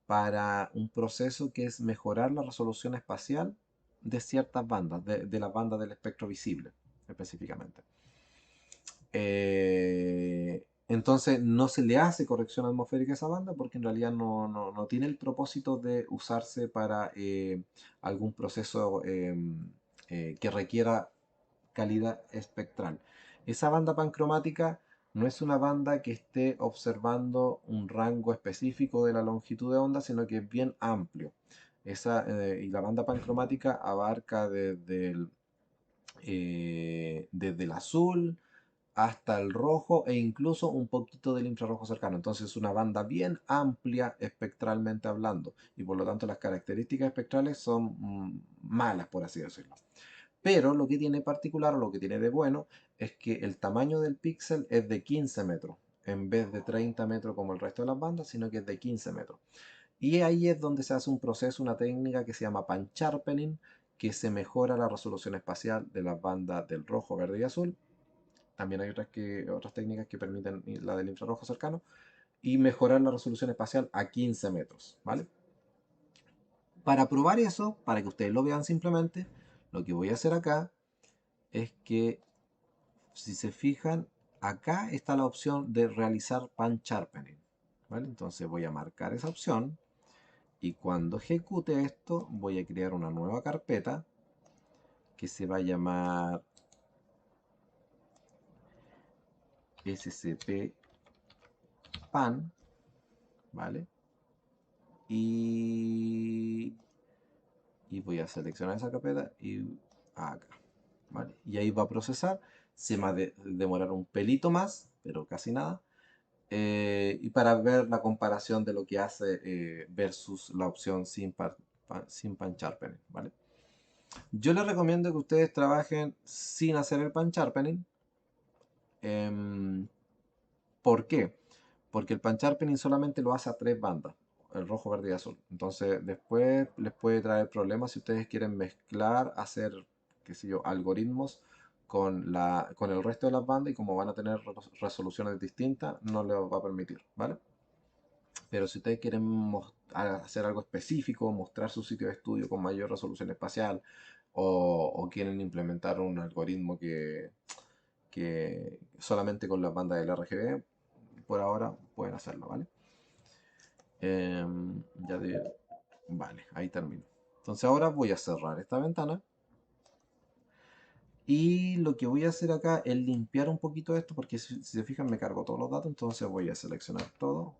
para un proceso que es mejorar la resolución espacial de ciertas bandas, de las bandas del espectro visible específicamente. Entonces no se le hace corrección atmosférica a esa banda porque en realidad no tiene el propósito de usarse para algún proceso que requiera calidad espectral. Esa banda pancromática no es una banda que esté observando un rango específico de la longitud de onda, sino que es bien amplio. Y la banda pancromática abarca desde el azul hasta el rojo e incluso un poquito del infrarrojo cercano. Entonces es una banda bien amplia espectralmente hablando y por lo tanto las características espectrales son malas, por así decirlo. Pero lo que tiene particular o lo que tiene de bueno es que el tamaño del píxel es de 15 metros, en vez de 30 metros como el resto de las bandas, sino que es de 15 metros. Y ahí es donde se hace un proceso, una técnica que se llama pan-sharpening, que se mejora la resolución espacial de las bandas del rojo, verde y azul. También hay otras técnicas que permiten la del infrarrojo cercano y mejorar la resolución espacial a 15 metros, ¿vale? Para probar eso, para que ustedes lo vean simplemente, lo que voy a hacer acá es que, si se fijan, acá está la opción de realizar pan sharpening, ¿vale? Entonces voy a marcar esa opción y cuando ejecute esto voy a crear una nueva carpeta que se va a llamar scp pan, ¿vale? Y, y voy a seleccionar esa carpeta y acá, ¿vale? Y ahí va a procesar, se va a demorar un pelito más, pero casi nada. Y para ver la comparación de lo que hace versus la opción sin pan sharpening, ¿vale? Yo les recomiendo que ustedes trabajen sin hacer el pan sharpening. Em, ¿Por qué? Porque el pan sharpening solamente lo hace a tres bandas, el rojo, verde y azul. Entonces después les puede traer problemas si ustedes quieren mezclar, hacer, qué sé yo, algoritmos con el resto de las bandas y como van a tener resoluciones distintas, no les va a permitir, ¿vale? Pero si ustedes quieren hacer algo específico, mostrar su sitio de estudio con mayor resolución espacial o quieren implementar un algoritmo que solamente con las bandas del RGB, por ahora pueden hacerlo, ¿vale? Ya de, vale, ahí termino. Entonces ahora voy a cerrar esta ventana y lo que voy a hacer acá es limpiar un poquito esto porque si se fijan me cargo todos los datos, entonces voy a seleccionar todo,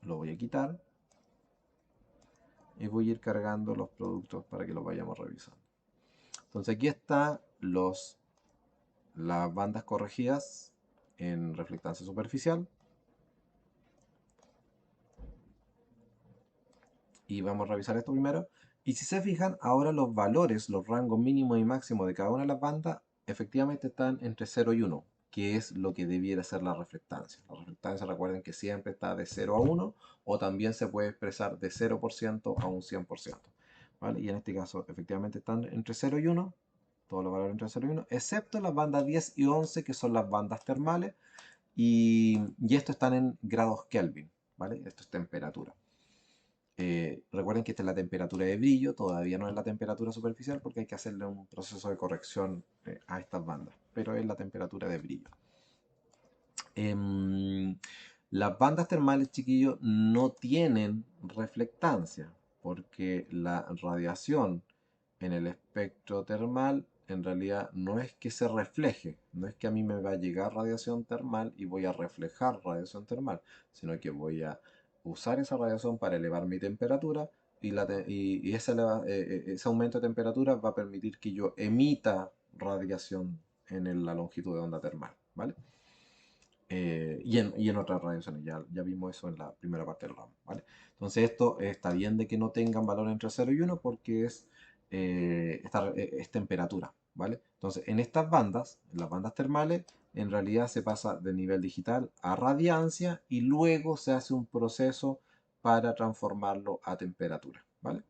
lo voy a quitar y voy a ir cargando los productos para que los vayamos revisando. Entonces aquí están las bandas corregidas en reflectancia superficial y vamos a revisar esto primero. Y si se fijan, ahora los valores, los rangos mínimos y máximos de cada una de las bandas, efectivamente están entre 0 y 1, que es lo que debiera ser la reflectancia. La reflectancia, recuerden que siempre está de 0 a 1, o también se puede expresar de 0% a un 100%. ¿Vale? Y en este caso, efectivamente están entre 0 y 1, todos los valores entre 0 y 1, excepto las bandas 10 y 11, que son las bandas termales, y esto están en grados Kelvin, ¿vale? Esto es temperatura. Recuerden que esta es la temperatura de brillo, todavía no es la temperatura superficial porque hay que hacerle un proceso de corrección a estas bandas, pero es la temperatura de brillo. Em, las bandas termales, chiquillos, no tienen reflectancia porque la radiación en el espectro termal en realidad no es que se refleje, no es que a mí me va a llegar radiación termal y voy a reflejar radiación termal, sino que voy a usar esa radiación para elevar mi temperatura y ese aumento de temperatura va a permitir que yo emita radiación en la longitud de onda termal, ¿vale? Y en otras radiaciones, ya vimos eso en la primera parte del ramo, ¿vale? Entonces esto está bien de que no tengan valor entre 0 y 1 porque es temperatura, ¿vale? Entonces en estas bandas, en las bandas termales, en realidad se pasa de nivel digital a radiancia y luego se hace un proceso para transformarlo a temperatura, ¿vale?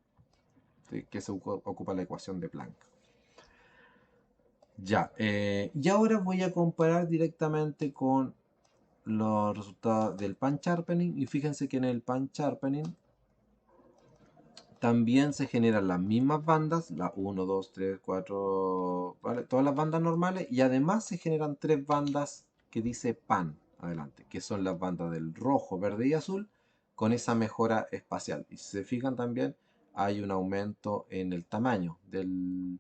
Que se ocupa la ecuación de Planck. Ya, y ahora voy a comparar directamente con los resultados del pan-sharpening y fíjense que en el pan-sharpening también se generan las mismas bandas, la 1, 2, 3, 4, ¿vale? Todas las bandas normales y además se generan tres bandas que dice pan adelante, que son las bandas del rojo, verde y azul con esa mejora espacial. Y si se fijan también hay un aumento en el tamaño del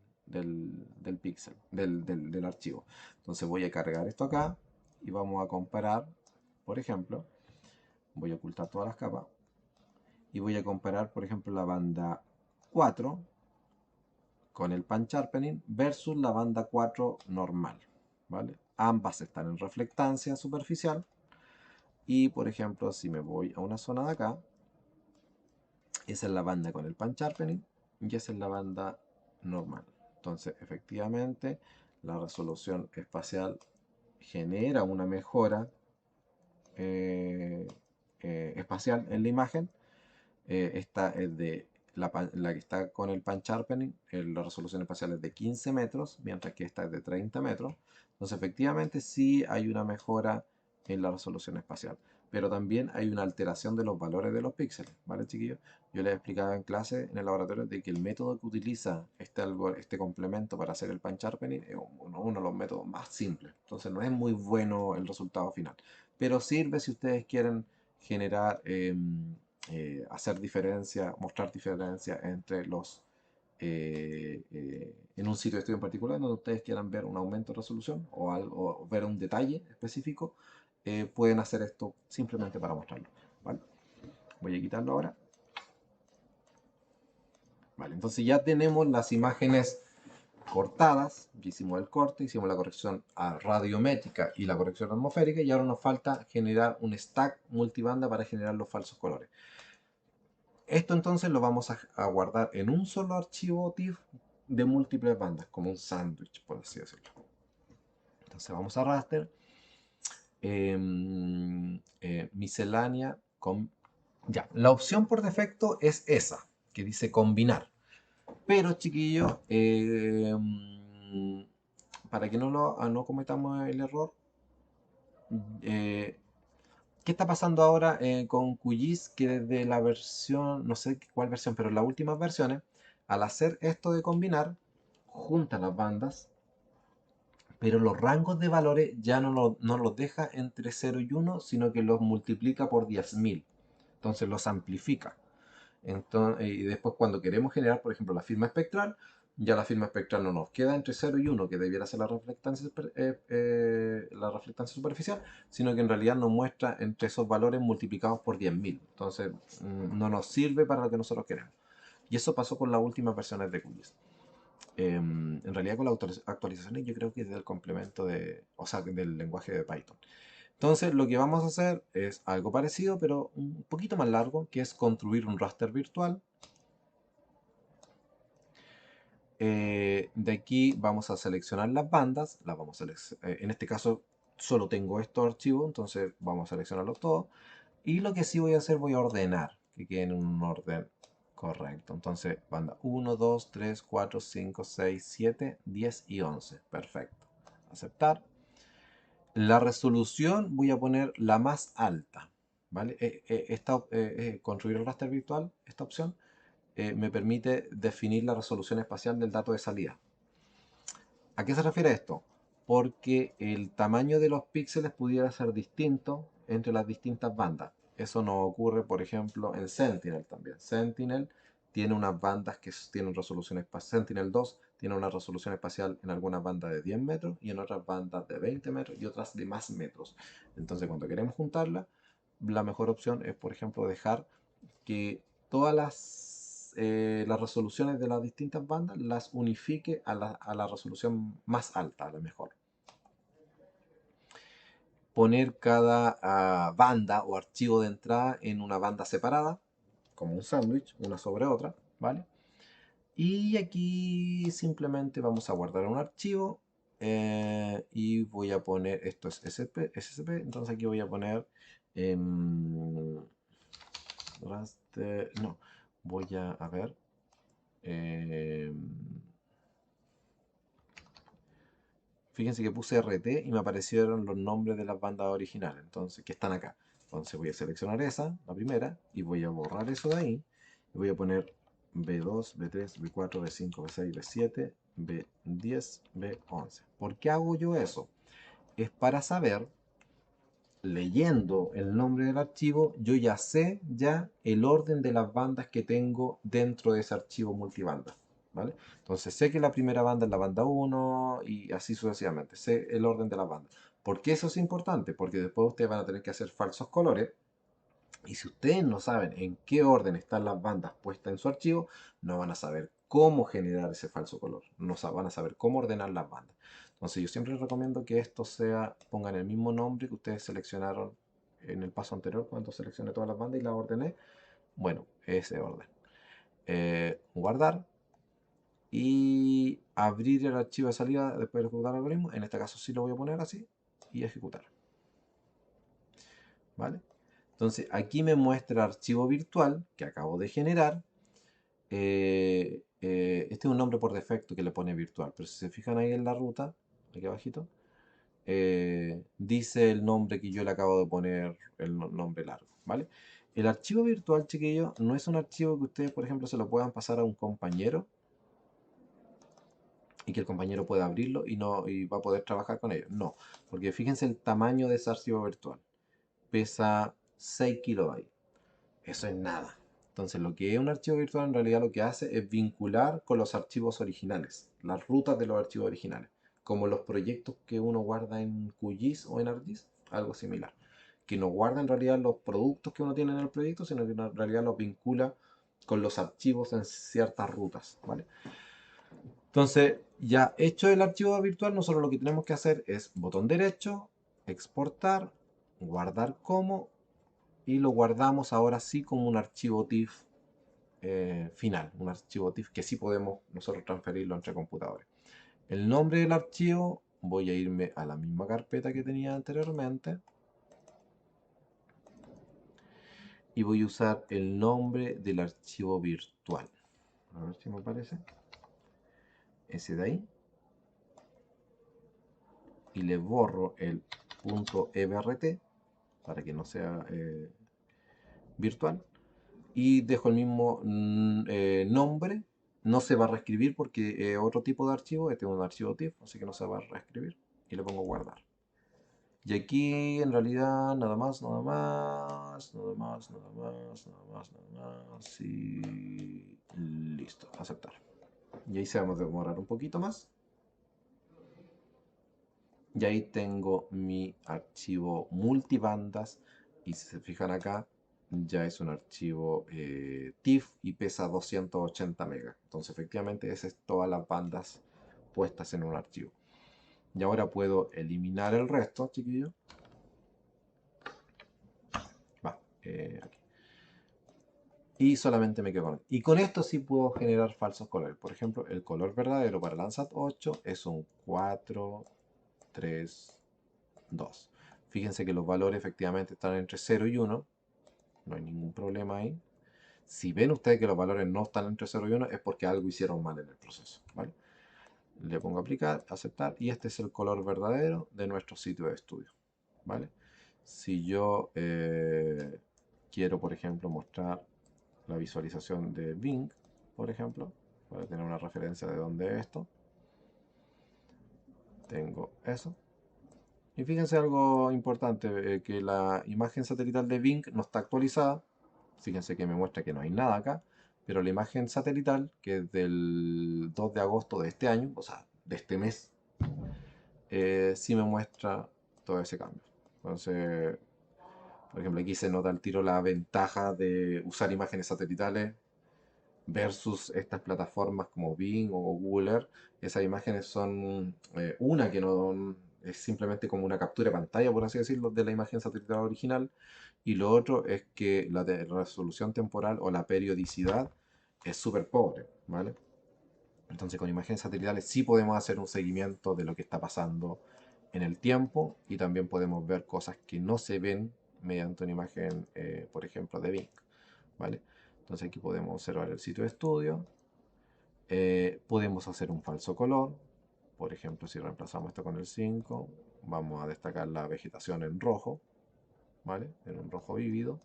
píxel, del archivo. Entonces voy a cargar esto acá y vamos a comparar, por ejemplo, voy a ocultar todas las capas y voy a comparar, por ejemplo, la banda 4 con el pan sharpening versus la banda 4 normal, ¿vale? Ambas están en reflectancia superficial y, por ejemplo, si me voy a una zona de acá, esa es la banda con el pan sharpening y esa es la banda normal. Entonces, efectivamente, la resolución espacial genera una mejora espacial en la imagen. Esta es de la que está con el pan sharpening, la resolución espacial es de 15 metros, mientras que esta es de 30 metros. Entonces, efectivamente, sí hay una mejora en la resolución espacial, pero también hay una alteración de los valores de los píxeles, ¿vale, chiquillos? Yo les explicaba en clase, en el laboratorio, de que el método que utiliza este complemento para hacer el pan sharpening es uno de los métodos más simples. Entonces, no es muy bueno el resultado final, pero sirve si ustedes quieren generar hacer diferencia, mostrar diferencia entre en un sitio de estudio en particular donde ustedes quieran ver un aumento de resolución o ver un detalle específico, pueden hacer esto simplemente para mostrarlo, ¿vale? Voy a quitarlo ahora. Vale, entonces ya tenemos las imágenes cortadas, ya hicimos el corte, hicimos la corrección radiométrica y la corrección atmosférica y ahora nos falta generar un stack multibanda para generar los falsos colores. Esto entonces lo vamos a guardar en un solo archivo TIFF de múltiples bandas, como un sándwich, por así decirlo. Entonces vamos a raster, miscelánea, ya, la opción por defecto es esa, que dice combinar. Pero chiquillos, para que no cometamos el error, eh, ¿qué está pasando ahora con QGIS? Que desde la versión, no sé cuál versión, pero en las últimas versiones, al hacer esto de combinar, junta las bandas, pero los rangos de valores ya no los deja entre 0 y 1, sino que los multiplica por 10.000. Entonces los amplifica. Entonces, y después cuando queremos generar, por ejemplo, la firma espectral, ya la firma espectral no nos queda entre 0 y 1, que debiera ser la reflectancia superficial, sino que en realidad nos muestra entre esos valores multiplicados por 10.000. Entonces, no nos sirve para lo que nosotros queremos. Y eso pasó con las últimas versiones de QGIS. En realidad con las actualizaciones yo creo que es del complemento o sea, del lenguaje de Python. Entonces lo que vamos a hacer es algo parecido, pero un poquito más largo, que es construir un raster virtual. De aquí vamos a seleccionar las bandas, en este caso solo tengo estos archivos, entonces vamos a seleccionarlos todos. Y lo que sí voy a hacer, voy a ordenar, que queden en un orden correcto. Entonces, banda 1, 2, 3, 4, 5, 6, 7, 10 y 11. Perfecto. Aceptar. La resolución voy a poner la más alta, ¿vale? Construir el raster virtual, esta opción, me permite definir la resolución espacial del dato de salida. ¿A qué se refiere esto? Porque el tamaño de los píxeles pudiera ser distinto entre las distintas bandas. Eso nos ocurre, por ejemplo, en Sentinel también. Sentinel tiene unas bandas que tienen resolución espacial. Sentinel 2 tiene una resolución espacial en algunas bandas de 10 metros y en otras bandas de 20 metros y otras de más metros. Entonces, cuando queremos juntarla, la mejor opción es, por ejemplo, dejar que todas las resoluciones de las distintas bandas las unifique a la resolución más alta, a la mejor. Poner cada banda o archivo de entrada en una banda separada, como un sándwich, una sobre otra, ¿vale? Y aquí simplemente vamos a guardar un archivo y voy a poner, esto es SCP, entonces aquí voy a poner raster, no, voy a ver, fíjense que puse RT y me aparecieron los nombres de las bandas originales, entonces, que están acá. Entonces voy a seleccionar esa, la primera, y voy a borrar eso de ahí. Y voy a poner B2, B3, B4, B5, B6, B7, B10, B11. ¿Por qué hago yo eso? Es para saber, leyendo el nombre del archivo, yo ya sé ya el orden de las bandas que tengo dentro de ese archivo multibanda, ¿vale? Entonces sé que la primera banda es la banda 1 y así sucesivamente, sé el orden de las bandas. ¿Por qué eso es importante? Porque después ustedes van a tener que hacer falsos colores y si ustedes no saben en qué orden están las bandas puestas en su archivo, no van a saber cómo generar ese falso color, no van a saber cómo ordenar las bandas. Entonces yo siempre les recomiendo que esto sea, pongan el mismo nombre que ustedes seleccionaron en el paso anterior cuando seleccioné todas las bandas y las ordené. Bueno, ese orden. Guardar y abrir el archivo de salida después de ejecutar el algoritmo. En este caso sí lo voy a poner así y ejecutar. ¿Vale? Entonces aquí me muestra el archivo virtual que acabo de generar. Este es un nombre por defecto que le pone virtual, pero si se fijan ahí en la ruta, aquí abajito, dice el nombre que yo le acabo de poner, el nombre largo, ¿vale? El archivo virtual, chiquillos, no es un archivo que ustedes, por ejemplo, se lo puedan pasar a un compañero y que el compañero pueda abrirlo y va a poder trabajar con ello. No, porque fíjense el tamaño de ese archivo virtual. Pesa 6 kilobytes. Eso es nada. Entonces, lo que es un archivo virtual en realidad lo que hace es vincular con los archivos originales, las rutas de los archivos originales, como los proyectos que uno guarda en QGIS o en ArcGIS, algo similar. Que no guarda en realidad los productos que uno tiene en el proyecto, sino que en realidad los vincula con los archivos en ciertas rutas, ¿vale? Entonces, ya hecho el archivo virtual, nosotros lo que tenemos que hacer es botón derecho, exportar, guardar como, y lo guardamos ahora sí como un archivo TIFF final, un archivo TIFF que sí podemos nosotros transferirlo entre computadores. El nombre del archivo, voy a irme a la misma carpeta que tenía anteriormente y voy a usar el nombre del archivo virtual. A ver si me aparece. Ese de ahí. Y le borro el .ebrt para que no sea virtual. Y dejo el mismo nombre. No se va a reescribir porque es otro tipo de archivo. Este es un archivo TIFF, así que no se va a reescribir. Y le pongo guardar. Y aquí en realidad nada más, nada más, nada más, nada más, nada más, nada más. Y listo, aceptar. Y ahí se vamos a demorar un poquito más. Y ahí tengo mi archivo multibandas. Y si se fijan acá, ya es un archivo TIFF y pesa 280 megas. Entonces efectivamente esas es todas las bandas puestas en un archivo. Y ahora puedo eliminar el resto, chiquillos. Va, aquí. Y solamente me quedo con esto. Y con esto sí puedo generar falsos colores. Por ejemplo, el color verdadero para Landsat 8 es un 4, 3, 2. Fíjense que los valores efectivamente están entre 0 y 1. No hay ningún problema ahí. Si ven ustedes que los valores no están entre 0 y 1 es porque algo hicieron mal en el proceso, ¿vale? Le pongo aplicar, aceptar y este es el color verdadero de nuestro sitio de estudio, ¿vale? si yo quiero, por ejemplo, mostrar la visualización de Bing, por ejemplo, para tener una referencia de dónde es esto, tengo eso. Y fíjense algo importante, que la imagen satelital de Bing no está actualizada. Fíjense que me muestra que no hay nada acá, pero la imagen satelital, que es del 2 de agosto de este año, o sea, de este mes, sí me muestra todo ese cambio. Entonces, por ejemplo, aquí se nota al tiro la ventaja de usar imágenes satelitales versus estas plataformas como Bing o Google Earth. Esas imágenes son una que no es simplemente como una captura de pantalla, por así decirlo, de la imagen satelital original. Y lo otro es que la resolución temporal o la periodicidad es súper pobre, ¿vale? Entonces con imágenes satelitales sí podemos hacer un seguimiento de lo que está pasando en el tiempo y también podemos ver cosas que no se ven mediante una imagen, por ejemplo, de Bing, ¿vale? Entonces aquí podemos observar el sitio de estudio. Podemos hacer un falso color. Por ejemplo, si reemplazamos esto con el 5, vamos a destacar la vegetación en rojo, ¿vale? En un rojo vívido.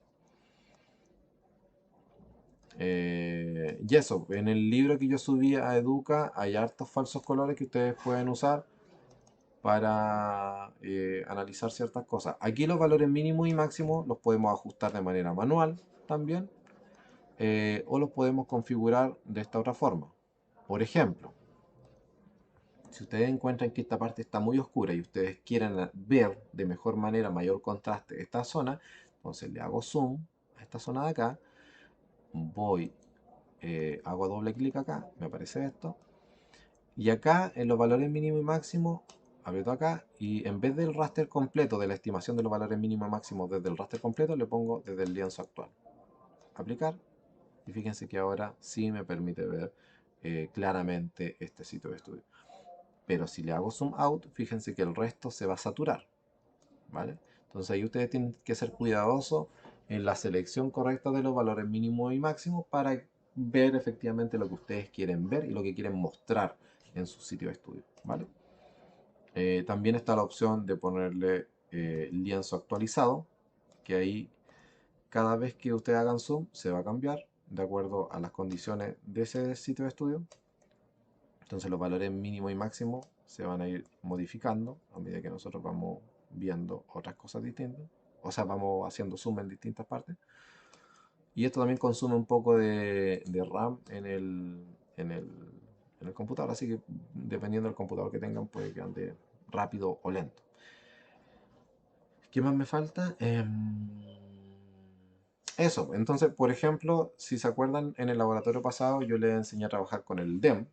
Y eso, en el libro que yo subí a Educa hay hartos falsos colores que ustedes pueden usar para analizar ciertas cosas. Aquí los valores mínimos y máximos los podemos ajustar de manera manual también, o los podemos configurar de esta otra forma. Por ejemplo, si ustedes encuentran que esta parte está muy oscura y ustedes quieren ver de mejor manera, mayor contraste esta zona, entonces le hago zoom a esta zona de acá, voy, hago doble clic acá, me aparece esto, y acá en los valores mínimo y máximo, aprieto acá y en vez del raster completo, de la estimación de los valores mínimo y máximo desde el raster completo, le pongo desde el lienzo actual. Aplicar. Y fíjense que ahora sí me permite ver claramente este sitio de estudio. Pero si le hago zoom out, fíjense que el resto se va a saturar, ¿vale? Entonces ahí ustedes tienen que ser cuidadosos en la selección correcta de los valores mínimos y máximos para ver efectivamente lo que ustedes quieren ver y lo que quieren mostrar en su sitio de estudio, ¿vale? También está la opción de ponerle lienzo actualizado, que ahí cada vez que ustedes hagan zoom se va a cambiar de acuerdo a las condiciones de ese sitio de estudio. Entonces los valores mínimo y máximo se van a ir modificando a medida que nosotros vamos viendo otras cosas distintas. O sea, vamos haciendo zoom en distintas partes. Y esto también consume un poco de RAM en el, en el computador. Así que dependiendo del computador que tengan, puede que ande rápido o lento. ¿Qué más me falta? Eso, entonces, por ejemplo, si se acuerdan, en el laboratorio pasado yo les enseñé a trabajar con el DEM.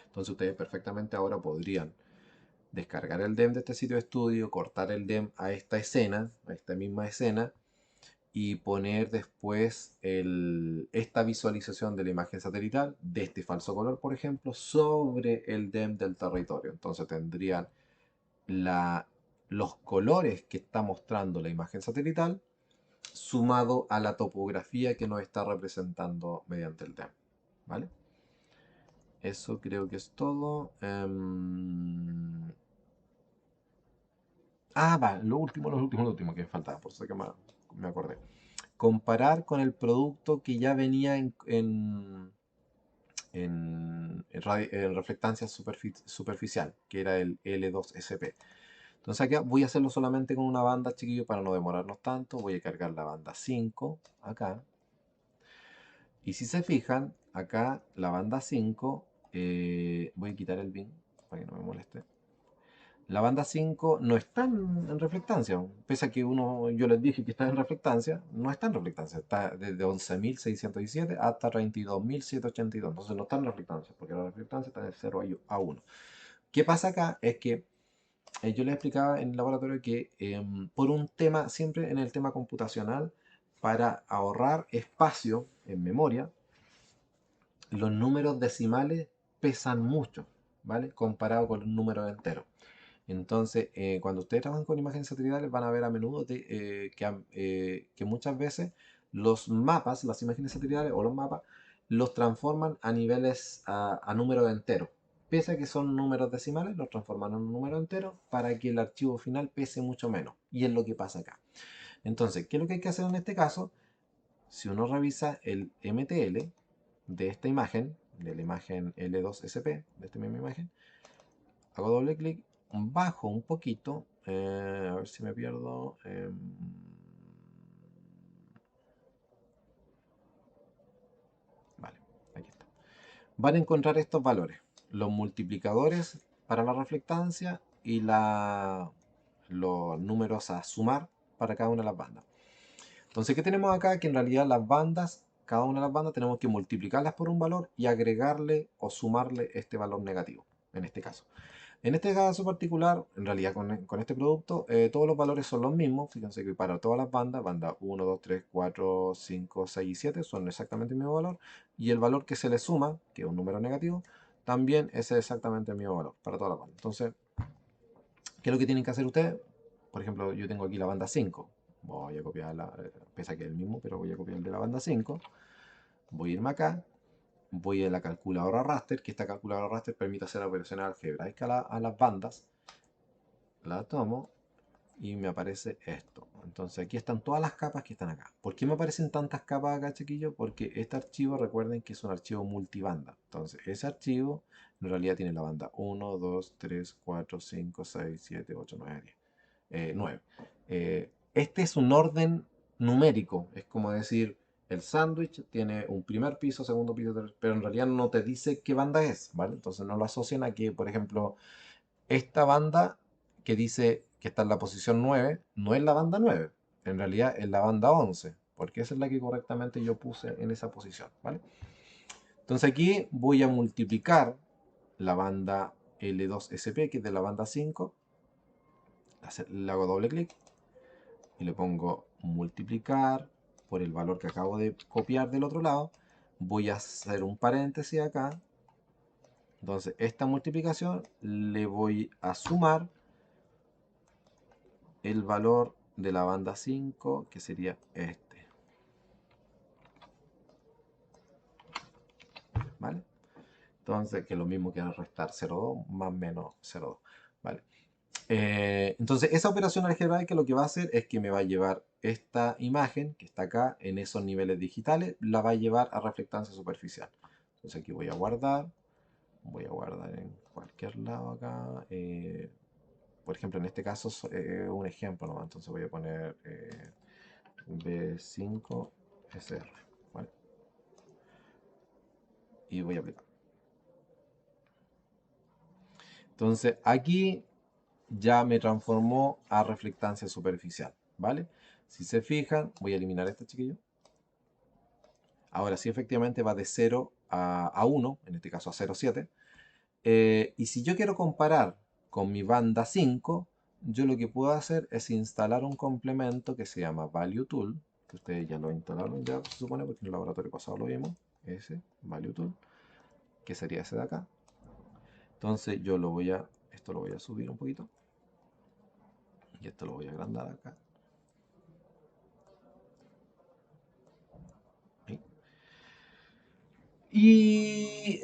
Entonces ustedes perfectamente ahora podrían descargar el DEM de este sitio de estudio, cortar el DEM a esta escena, a esta misma escena, y poner después esta visualización de la imagen satelital de este falso color, por ejemplo, sobre el DEM del territorio. Entonces tendrían la, los colores que está mostrando la imagen satelital sumado a la topografía que nos está representando mediante el DEM. ¿Vale? Eso creo que es todo. Va, lo último que me faltaba, por eso que me acordé. Comparar con el producto que ya venía en reflectancia superficial, que era el L2SP. Entonces acá voy a hacerlo solamente con una banda, chiquillos, para no demorarnos tanto. Voy a cargar la banda 5 acá. Y si se fijan, acá la banda 5, voy a quitar el bin para que no me moleste. La banda 5 no está en reflectancia, pese a que yo les dije que está en reflectancia, no está en reflectancia, está desde 11.617 hasta 32.782, entonces no está en reflectancia, porque la reflectancia está de 0 a 1. ¿Qué pasa acá? Es que yo les explicaba en el laboratorio que por un tema, siempre en el tema computacional, para ahorrar espacio en memoria, los números decimales pesan mucho, ¿vale? Comparado con un número entero. Entonces, cuando ustedes trabajan con imágenes satelitales, van a ver a menudo que muchas veces los mapas, las imágenes satelitales o los mapas, los transforman a niveles, a números enteros, pese a que son números decimales, los transforman en un número entero para que el archivo final pese mucho menos. Y es lo que pasa acá. Entonces, ¿qué es lo que hay que hacer en este caso? Si uno revisa el MTL de esta imagen, de la imagen L2SP, de esta misma imagen, hago doble clic, bajo un poquito, a ver si me pierdo. Vale, aquí está. Van a encontrar estos valores, los multiplicadores para la reflectancia y los números a sumar para cada una de las bandas. Entonces, ¿qué tenemos acá? Que en realidad las bandas, cada una de las bandas tenemos que multiplicarlas por un valor y agregarle o sumarle este valor negativo, en este caso. En este caso particular, en realidad con este producto, todos los valores son los mismos. Fíjense que para todas las bandas, banda 1, 2, 3, 4, 5, 6 y 7 son exactamente el mismo valor. Y el valor que se le suma, que es un número negativo, también es exactamente el mismo valor para todas las bandas. Entonces, ¿qué es lo que tienen que hacer ustedes? Por ejemplo, yo tengo aquí la banda 5. Voy a copiarla, pese a que es el mismo, pero voy a copiar el de la banda 5. Voy a irme acá. Voy a la calculadora raster, que esta calculadora raster permite hacer operaciones algebraicas a las bandas. La tomo y me aparece esto. Entonces aquí están todas las capas que están acá. ¿Por qué me aparecen tantas capas acá, chiquillos? Porque este archivo, recuerden que es un archivo multibanda. Entonces ese archivo en realidad tiene la banda 1, 2, 3, 4, 5, 6, 7, 8, 9, 10. 9. Este es un orden numérico. Es como decir, el sándwich tiene un primer piso, segundo piso, pero en realidad no te dice qué banda es, ¿vale? Entonces no lo asocian a que, por ejemplo, esta banda que dice que está en la posición 9 no es la banda 9, en realidad es la banda 11, porque esa es la que correctamente yo puse en esa posición, ¿vale? Entonces aquí voy a multiplicar la banda L2SP, que es de la banda 5, le hago doble clic y le pongo multiplicar por el valor que acabo de copiar del otro lado. Voy a hacer un paréntesis acá. Entonces esta multiplicación le voy a sumar el valor de la banda 5, que sería este. ¿Vale? Entonces, que es lo mismo que restar 0,2 más menos 0,2. ¿Vale? Entonces, esa operación algebraica lo que va a hacer es que me va a llevar esta imagen que está acá en esos niveles digitales, la va a llevar a reflectancia superficial. Entonces, aquí voy a guardar en cualquier lado acá. Por ejemplo, en este caso es un ejemplo nomás, entonces voy a poner B5 SR. ¿Vale? Y voy a aplicar. Entonces aquí ya me transformó a reflectancia superficial, ¿vale? Si se fijan, voy a eliminar este chiquillo. Ahora sí, efectivamente va de 0 a 1, en este caso a 0,7. Y si yo quiero comparar con mi banda 5, yo lo que puedo hacer es instalar un complemento que se llama Value Tool, que ustedes ya lo instalaron, ya se supone, porque en el laboratorio pasado lo vimos, ese Value Tool, que sería ese de acá. Entonces yo esto lo voy a subir un poquito. Y esto lo voy a agrandar acá. Ahí. Y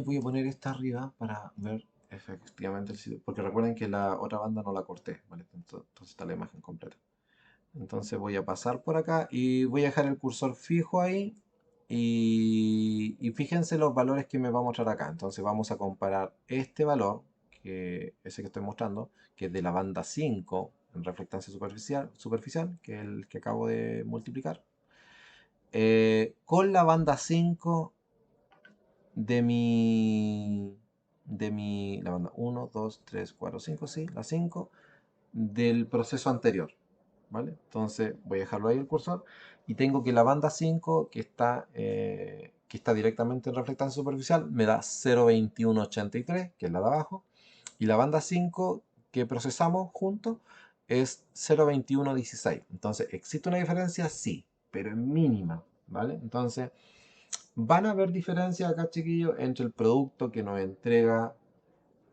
voy a poner esta arriba para ver efectivamente el sitio. Porque recuerden que la otra banda no la corté, ¿vale? Entonces está la imagen completa. Entonces voy a pasar por acá y voy a dejar el cursor fijo ahí. Y fíjense los valores que me va a mostrar acá. Entonces vamos a comparar este valor, ese que estoy mostrando, que es de la banda 5 en reflectancia superficial, que es el que acabo de multiplicar, con la banda 5 la banda 1, 2, 3, 4, 5, sí, la 5 del proceso anterior, ¿vale? Entonces voy a dejarlo ahí el cursor y tengo que la banda 5 que está directamente en reflectancia superficial me da 0,2183, que es la de abajo, y la banda 5 que procesamos juntos es 0,2116. Entonces, ¿existe una diferencia? Sí, pero es mínima, ¿vale? Entonces, van a haber diferencias acá, chiquillos, entre el producto que nos entrega,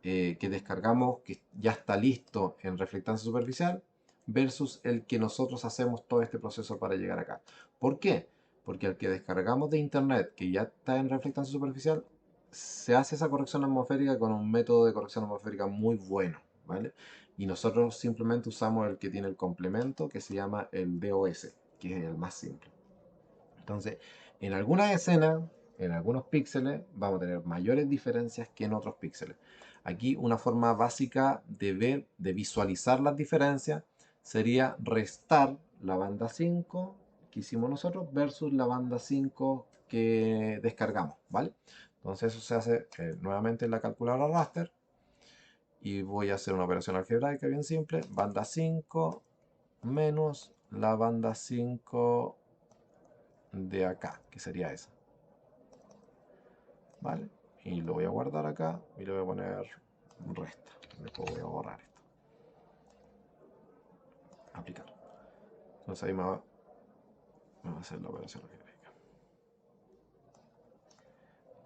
que descargamos, que ya está listo en reflectancia superficial, versus el que nosotros hacemos todo este proceso para llegar acá. ¿Por qué? Porque el que descargamos de internet, que ya está en reflectancia superficial, se hace esa corrección atmosférica con un método de corrección atmosférica muy bueno, ¿vale? Y nosotros simplemente usamos el que tiene el complemento que se llama el DOS, que es el más simple. Entonces, en algunas escenas, en algunos píxeles, vamos a tener mayores diferencias que en otros píxeles. Aquí una forma básica de ver, de visualizar las diferencias, sería restar la banda 5 que hicimos nosotros versus la banda 5 que descargamos, ¿vale? Entonces eso se hace nuevamente en la calculadora raster y voy a hacer una operación algebraica bien simple. Banda 5 menos la banda 5 de acá, que sería esa, ¿vale? Y lo voy a guardar acá y le voy a poner resta. Después voy a borrar esto. Aplicar. Entonces ahí me va a hacer la operación algebraica.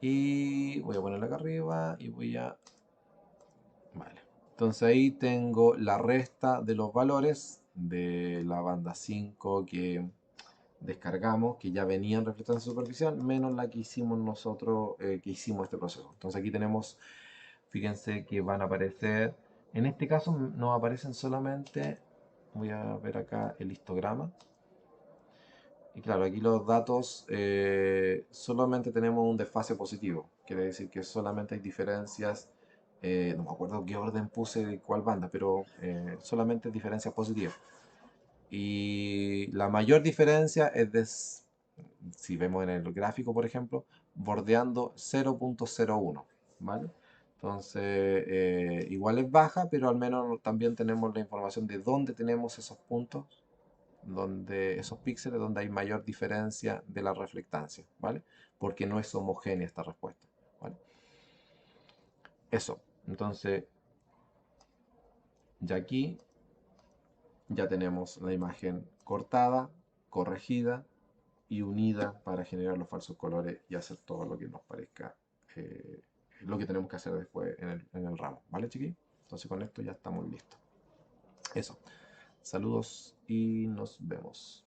Y voy a ponerla acá arriba y voy a... Vale. Entonces ahí tengo la resta de los valores de la banda 5 que descargamos, que ya venían reflectando en superficial, menos la que hicimos nosotros, que hicimos este proceso. Entonces aquí tenemos, fíjense que van a aparecer, en este caso nos aparecen solamente, voy a ver acá el histograma, y claro, aquí los datos solamente tenemos un desfase positivo, quiere decir que solamente hay diferencias, no me acuerdo qué orden puse de cuál banda, pero solamente diferencias positivas. Y la mayor diferencia es de, si vemos en el gráfico, por ejemplo, bordeando 0.01, ¿vale? Entonces, igual es baja, pero al menos también tenemos la información de dónde tenemos esos puntos, donde esos píxeles, donde hay mayor diferencia de la reflectancia, ¿vale? Porque no es homogénea esta respuesta, ¿vale? Eso, entonces, ya aquí ya tenemos la imagen cortada, corregida y unida para generar los falsos colores y hacer todo lo que nos parezca lo que tenemos que hacer después en el ramo, ¿vale, chiquillos? Entonces con esto ya estamos listos. Eso. Saludos y nos vemos.